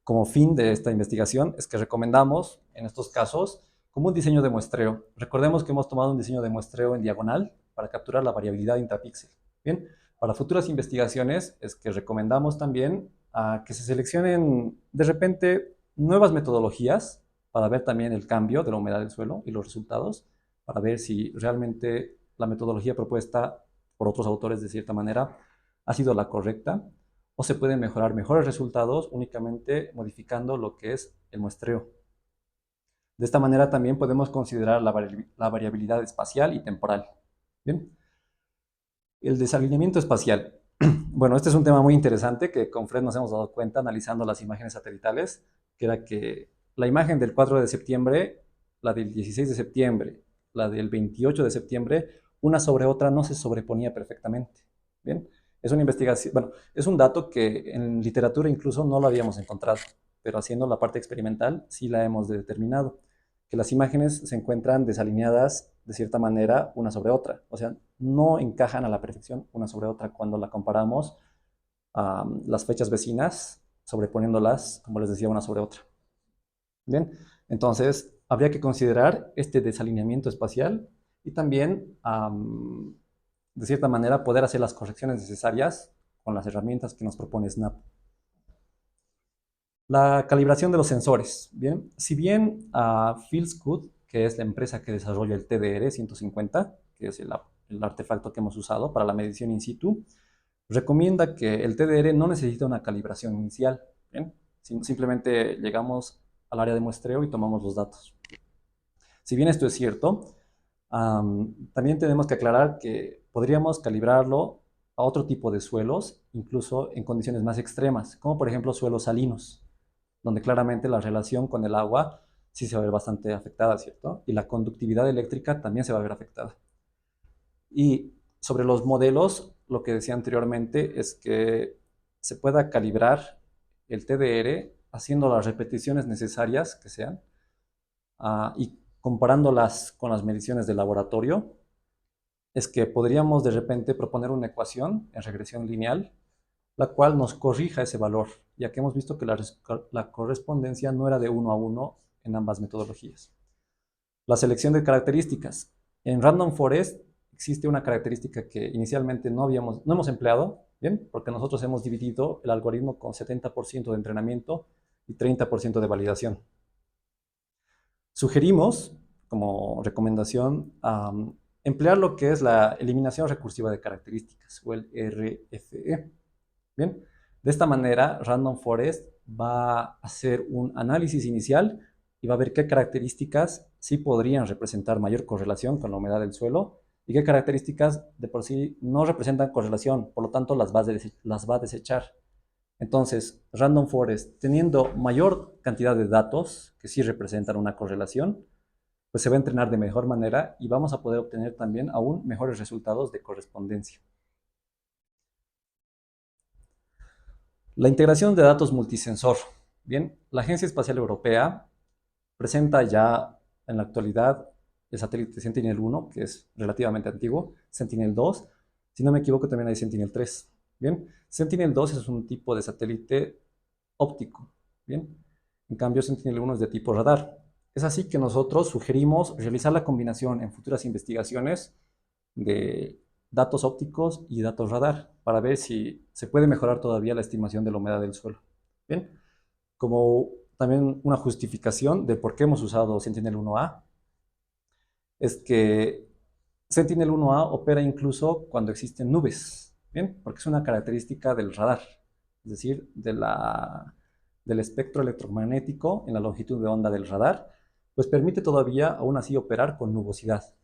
como fin de esta investigación es que recomendamos en estos casos como un diseño de muestreo. Recordemos que hemos tomado un diseño de muestreo en diagonal para capturar la variabilidad intrapíxel. Bien, para futuras investigaciones es que recomendamos también que se seleccionen de repente nuevas metodologías para ver también el cambio de la humedad del suelo y los resultados, para ver si realmente la metodología propuesta por otros autores de cierta manera ha sido la correcta o se pueden mejorar mejores resultados únicamente modificando lo que es el muestreo. De esta manera también podemos considerar la variabilidad espacial y temporal. Bien. El desalineamiento espacial. Bueno, este es un tema muy interesante que con Fred nos hemos dado cuenta analizando las imágenes satelitales, que era que la imagen del 4 de septiembre, la del 16 de septiembre, la del 28 de septiembre, una sobre otra no se sobreponía perfectamente. Bien, es una investigación, bueno, es un dato que en literatura incluso no lo habíamos encontrado, pero haciendo la parte experimental sí la hemos determinado, que las imágenes se encuentran desalineadas de cierta manera una sobre otra, o sea, no encajan a la perfección una sobre otra cuando la comparamos a las fechas vecinas, sobreponiéndolas, como les decía, una sobre otra. Bien, entonces habría que considerar este desalineamiento espacial y también, de cierta manera, poder hacer las correcciones necesarias con las herramientas que nos propone SNAP. La calibración de los sensores. Bien, si bien Fieldscoot, que es la empresa que desarrolla el TDR-150, que es el artefacto que hemos usado para la medición in situ, recomienda que el TDR no necesita una calibración inicial. Bien, simplemente llegamos al área de muestreo y tomamos los datos. Si bien esto es cierto, también tenemos que aclarar que podríamos calibrarlo a otro tipo de suelos, incluso en condiciones más extremas, como por ejemplo suelos salinos, donde claramente la relación con el agua sí se va a ver bastante afectada, ¿cierto? Y la conductividad eléctrica también se va a ver afectada. Y sobre los modelos, lo que decía anteriormente es que se pueda calibrar el TDR haciendo las repeticiones necesarias que sean y comparándolas con las mediciones de laboratorio, es que podríamos de repente proponer una ecuación en regresión lineal la cual nos corrija ese valor, ya que hemos visto que la correspondencia no era de 1 a 1 en ambas metodologías. La selección de características. En Random Forest existe una característica que inicialmente no hemos empleado, ¿bien? Porque nosotros hemos dividido el algoritmo con 70% de entrenamiento y 30% de validación. Sugerimos, como recomendación, emplear lo que es la eliminación recursiva de características, o el RFE. Bien, de esta manera, Random Forest va a hacer un análisis inicial y va a ver qué características sí podrían representar mayor correlación con la humedad del suelo y qué características de por sí no representan correlación, por lo tanto las va a desechar. Entonces, Random Forest, teniendo mayor cantidad de datos que sí representan una correlación, pues se va a entrenar de mejor manera y vamos a poder obtener también aún mejores resultados de correspondencia. La integración de datos multisensor. Bien, la Agencia Espacial Europea presenta ya en la actualidad el satélite Sentinel-1, que es relativamente antiguo, Sentinel-2, si no me equivoco también hay Sentinel-3. Bien, Sentinel-2 es un tipo de satélite óptico, bien, en cambio Sentinel-1 es de tipo radar. Es así que nosotros sugerimos realizar la combinación en futuras investigaciones de datos ópticos y datos radar para ver si se puede mejorar todavía la estimación de la humedad del suelo. Bien, como también una justificación de por qué hemos usado Sentinel-1A es que Sentinel-1A opera incluso cuando existen nubes, ¿bien? Porque es una característica del radar, es decir, del espectro electromagnético en la longitud de onda del radar, pues permite todavía aún así operar con nubosidad.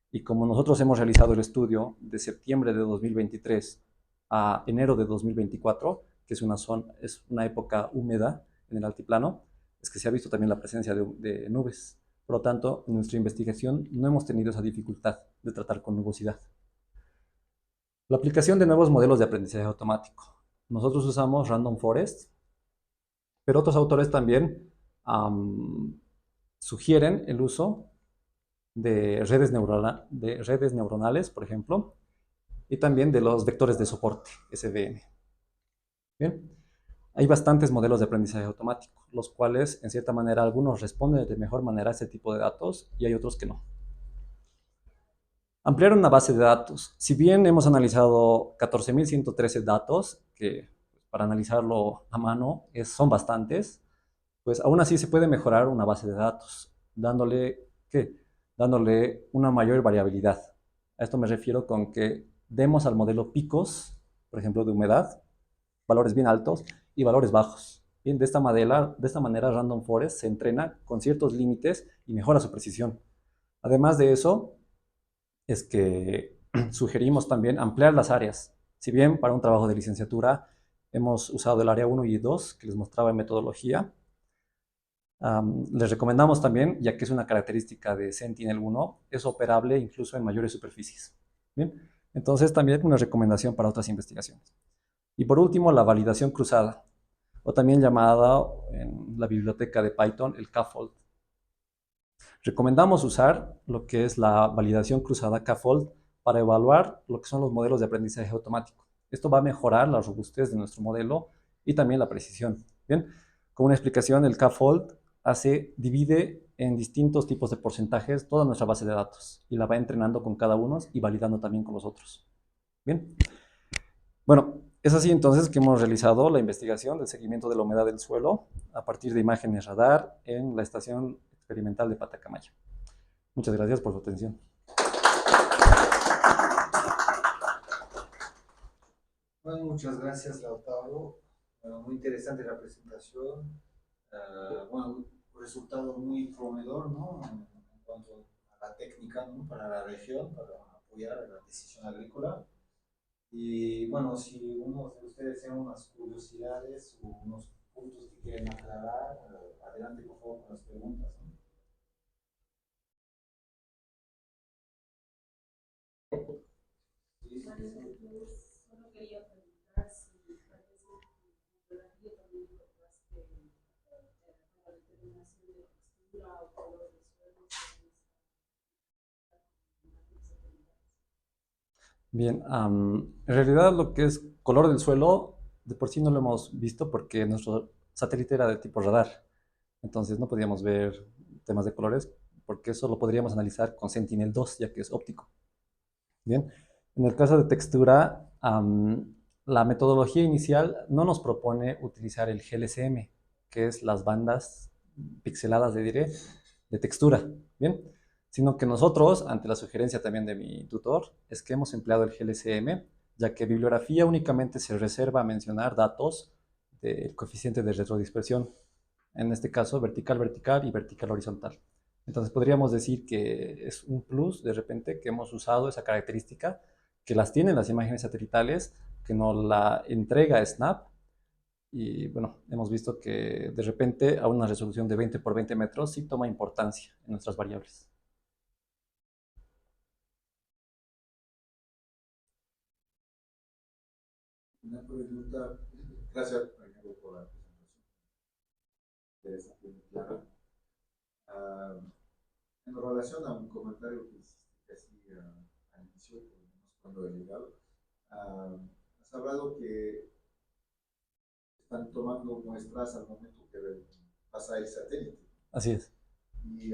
Y como nosotros hemos realizado el estudio de septiembre de 2023 a enero de 2024, que es una época húmeda en el altiplano, es que se ha visto también la presencia de nubes. Por lo tanto, en nuestra investigación no hemos tenido esa dificultad de tratar con nubosidad. La aplicación de nuevos modelos de aprendizaje automático. Nosotros usamos Random Forest, pero otros autores también sugieren el uso de redes neuronales, por ejemplo, y también de los vectores de soporte, SVM. Bien, hay bastantes modelos de aprendizaje automático, los cuales, en cierta manera, algunos responden de mejor manera a este tipo de datos y hay otros que no. Ampliar una base de datos. Si bien hemos analizado 14.113 datos, que para analizarlo a mano son bastantes, pues aún así se puede mejorar una base de datos, dándole, ¿qué? Dándole una mayor variabilidad. A esto me refiero con que demos al modelo picos, por ejemplo, de humedad, valores bien altos y valores bajos. Bien, de esta manera Random Forest se entrena con ciertos límites y mejora su precisión. Además de eso, es que sugerimos también ampliar las áreas. Si bien para un trabajo de licenciatura hemos usado el área 1 y 2, que les mostraba en metodología, les recomendamos también, ya que es una característica de Sentinel-1, es operable incluso en mayores superficies. Bien, entonces también una recomendación para otras investigaciones. Y por último, la validación cruzada, o también llamada en la biblioteca de Python el K-fold. Recomendamos usar lo que es la validación cruzada K-fold para evaluar lo que son los modelos de aprendizaje automático. Esto va a mejorar la robustez de nuestro modelo y también la precisión. Bien, como una explicación, el K-fold divide en distintos tipos de porcentajes toda nuestra base de datos y la va entrenando con cada uno y validando también con los otros. Bien, bueno, es así entonces que hemos realizado la investigación del seguimiento de la humedad del suelo a partir de imágenes radar en la estación experimental de Patacamaya. Muchas gracias por su atención. Bueno, muchas gracias, Lautaro. Bueno, muy interesante la presentación. Bueno, un resultado muy prometedor, ¿no? En cuanto a la técnica, ¿no? Para la región, para apoyar la decisión agrícola. Y bueno, si uno de ustedes tiene unas curiosidades o unos puntos que quieren aclarar, adelante por favor con las preguntas, ¿no? Sí, sí, sí. Solo quería preguntar si tal vez en fotografía también encontraste la determinación de textura o color de suelo. Bien, en realidad lo que es color del suelo, de por sí no lo hemos visto porque nuestro satélite era de tipo radar. Entonces no podíamos ver temas de colores porque eso lo podríamos analizar con Sentinel-2, ya que es óptico. Bien, en el caso de textura, la metodología inicial no nos propone utilizar el GLSM, que es las bandas pixeladas de textura, bien, sino que nosotros, ante la sugerencia también de mi tutor, es que hemos empleado el GLSM, ya que bibliografía únicamente se reserva a mencionar datos del coeficiente de retrodispersión, en este caso vertical-vertical y vertical-horizontal. Entonces podríamos decir que es un plus de repente que hemos usado esa característica que las tienen las imágenes satelitales, que nos la entrega Snap y bueno, hemos visto que de repente a una resolución de 20 por 20 metros sí toma importancia en nuestras variables. Una pregunta, gracias Reinaldo, por la presentación, interesante y clara. Ah, en relación a un comentario que hiciste casi al inicio, por lo menos cuando he llegado, has hablado que están tomando muestras al momento que pasa el satélite. Así es. Y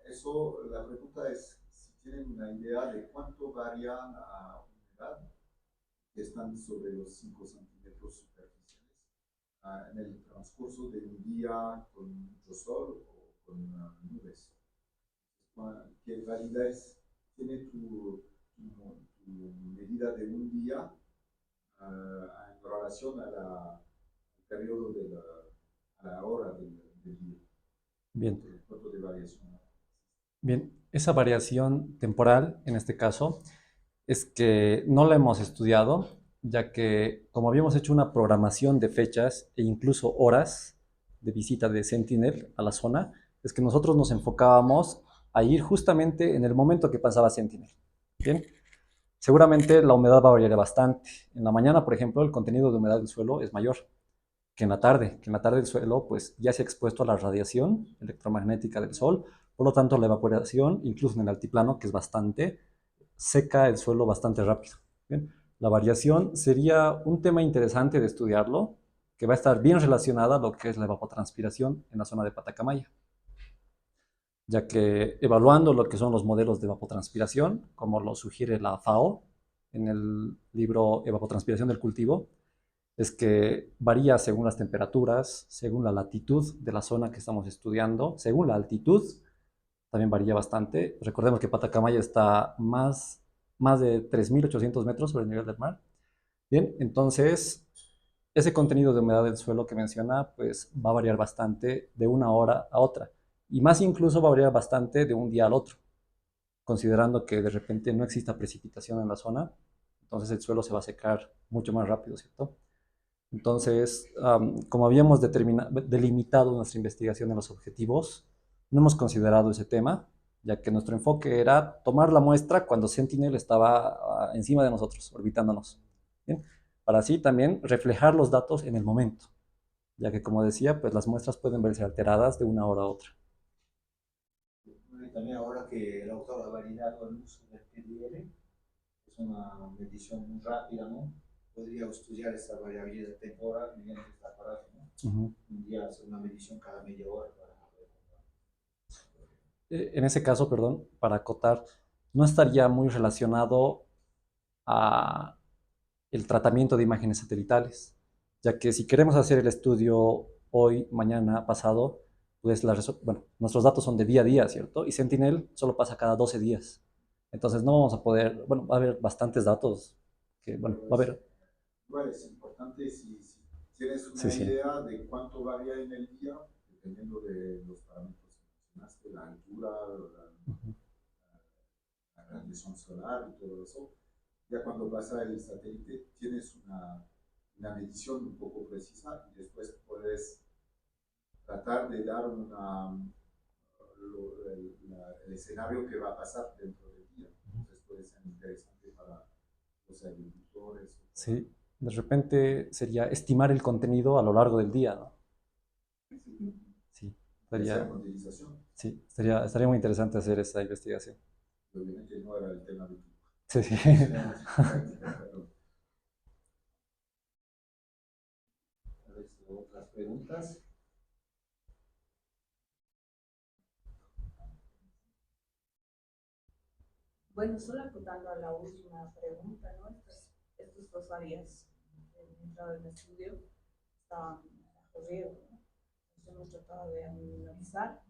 eso, la pregunta es si tienen una idea de cuánto varía la humedad que están sobre los 5 centímetros superficiales en el transcurso de un día con mucho sol o con nubes. ¿Qué validez tiene tu medida de un día en relación al periodo a la hora del día? Bien. ¿Cuánto de variación? Bien, esa variación temporal, en este caso, es que no la hemos estudiado, ya que como habíamos hecho una programación de fechas e incluso horas de visita de Sentinel a la zona, es que nosotros nos enfocábamos a ir justamente en el momento que pasaba Sentinel. Bien, seguramente la humedad va a variar bastante. En la mañana, por ejemplo, el contenido de humedad del suelo es mayor que en la tarde el suelo pues ya se ha expuesto a la radiación electromagnética del sol, por lo tanto la evaporación, incluso en el altiplano, que es bastante, seca el suelo bastante rápido. ¿Bien? La variación sería un tema interesante de estudiarlo, que va a estar bien relacionada a lo que es la evapotranspiración en la zona de Patacamaya, ya que evaluando lo que son los modelos de evapotranspiración, como lo sugiere la FAO en el libro Evapotranspiración del cultivo, es que varía según las temperaturas, según la latitud de la zona que estamos estudiando, según la altitud, también varía bastante. Recordemos que Patacamaya está más de 3.800 metros sobre el nivel del mar. Bien, entonces ese contenido de humedad del suelo que menciona, pues va a variar bastante de una hora a otra. Y más incluso va a variar bastante de un día al otro, considerando que de repente no exista precipitación en la zona, entonces el suelo se va a secar mucho más rápido, ¿cierto? Entonces, como habíamos delimitado nuestra investigación en los objetivos, no hemos considerado ese tema, ya que nuestro enfoque era tomar la muestra cuando Sentinel estaba encima de nosotros, orbitándonos. ¿Bien? Para así también reflejar los datos en el momento, ya que como decía, pues las muestras pueden verse alteradas de una hora a otra. Y también ahora que el autor ha validado el uso del PDL, es una medición muy rápida, ¿no? Podría estudiar esta variabilidad temporal mediante este aparato, ¿no? Un día hacer una medición cada media hora para poder En ese caso, perdón, para acotar, no estaría muy relacionado a el tratamiento de imágenes satelitales, ya que si queremos hacer el estudio hoy, mañana, pasado, pues bueno, nuestros datos son de día a día, ¿cierto? Y Sentinel solo pasa cada 12 días. Entonces no vamos a poder, bueno, va a haber bastantes datos que, bueno, va a haber. Igual es importante si tienes Sí, una sí. idea de cuánto varía en el día, dependiendo de los parámetros que mencionaste, la altura, la radiación solar y todo eso. Ya cuando pasa el satélite tienes una medición un poco precisa y después puedes tratar de dar el escenario que va a pasar dentro del día. Entonces puede ser interesante para los agricultores. Sí, de repente sería estimar el contenido a lo largo del día, ¿no? Sí, Esa estaría, modelización. sí, estaría muy interesante hacer esa investigación. Obviamente no era el tema de tu Sí, sí. práctica, pero otras preguntas. Bueno, solo acotando a la última pregunta, ¿no? Estas dos áreas de entrada en estudio estaban bajo riesgo, ¿no? Entonces hemos tratado de analizar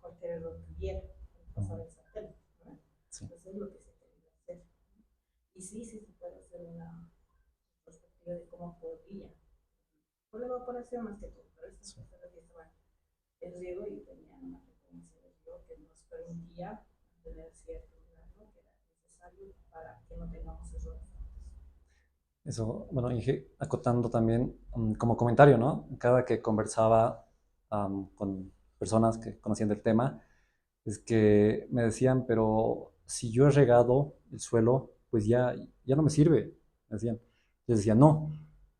cualquier error que hubiera al pasar el satélite, ¿no? Sí. Entonces es lo que se quería hacer. Y sí, sí se puede hacer una perspectiva de cómo podría. Por la evaporación más que todo, pero estas personas que estaban en riego y tenían una frecuencia de riego que nos permitía tener cierto nivel, ¿no? Que era necesario para que no tengamos errores. Eso, bueno, y acotando también como comentario, ¿no? Cada que conversaba con personas que conocían del tema, es que me decían, pero si yo he regado el suelo, pues ya no me sirve, me decían. Yo decía, no,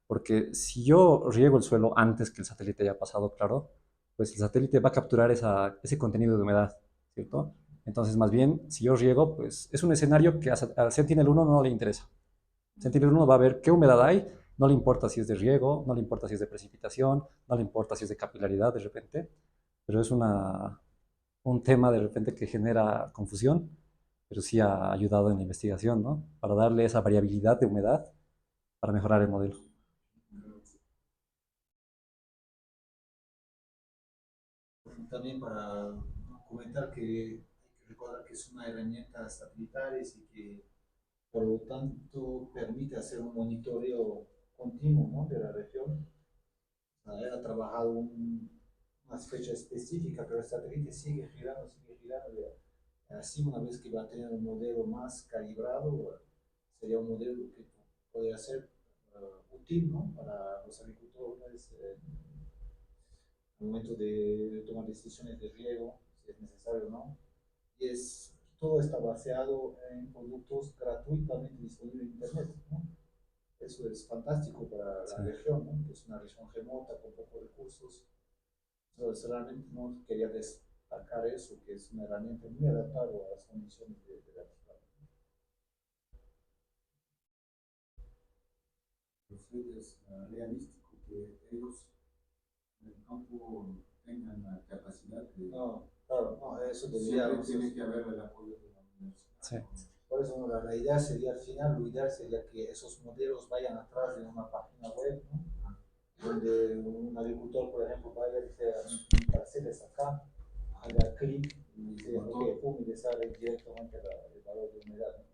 porque si yo riego el suelo antes que el satélite haya pasado, claro, pues el satélite va a capturar ese contenido de humedad, ¿cierto? Entonces, más bien, si yo riego, pues es un escenario que a Sentinel-1 no le interesa. Sentinel-1 va a ver qué humedad hay, no le importa si es de riego, no le importa si es de precipitación, no le importa si es de capilaridad de repente, pero es un tema de repente que genera confusión, pero sí ha ayudado en la investigación, ¿no? Para darle esa variabilidad de humedad para mejorar el modelo. También para comentar que hay que recordar que es una herramienta satelital y que por lo tanto permite hacer un monitoreo continuo, ¿no? De la región. Él ha trabajado una fecha específica, pero el satélite sigue girando, sigue girando. Así, una vez que va a tener un modelo más calibrado, sería un modelo que podría ser útil, ¿no? Para los agricultores al momento de tomar decisiones de riego, si es necesario o no. Y todo está baseado en productos gratuitamente disponibles en Internet, ¿no? Eso es fantástico para la región, ¿no? Que es una región remota con pocos recursos. Entonces, realmente no quería destacar eso, que es una herramienta muy adaptada a las condiciones de la región. Es realístico que ellos en el campo tengan la capacidad de... No, claro, no, eso debería... Siempre tiene que haber el apoyo de la universidad. Sí. Por eso la idea sería al final, lo ideal sería que esos modelos vayan atrás de una página web, ¿no? Donde un agricultor, por ejemplo, vaya y dice, mi parcela es acá, haga clic y dice, ok, pum, y le sale directamente el valor de humedad, ¿no?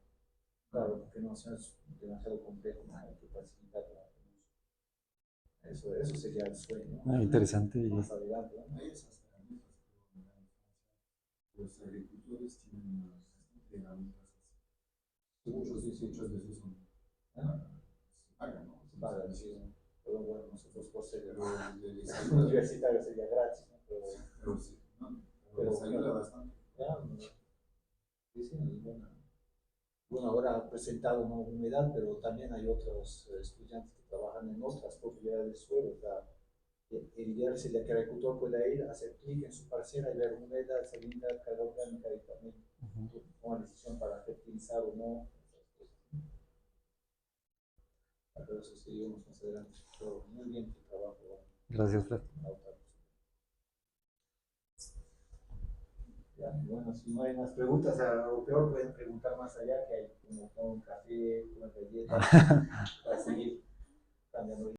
Claro, porque no es demasiado complejo, ¿no? Hay que facilitar eso sería el sueño, ¿no? Interesante. Más adelante, ¿no? Hay esas herramientas, pero los agricultores tienen bastante herramientas. Muchas veces son se pagan, ¿no? Se pagan, sí. Pero bueno, nosotros por ser universitarios sería gratis, ¿no? Pero sí, ¿no? Pero les ayuda bastante. Claro, sí, sí, bueno, ahora ha presentado una humedad, pero también hay otros estudiantes que trabajan en otras propiedades del suelo. El ideal sería que el agricultor pueda ir, hacer clic en su parcela y ver humedad, salinidad, carga orgánica y también tomar decisión para fertilizar o no. Pero eso seguimos más adelante. Pero muy bien tu trabajo. Gracias, Fred. Ya, bueno, si no hay más preguntas, a lo peor pueden preguntar más allá, que hay como un café, una galleta, para seguir cambiando.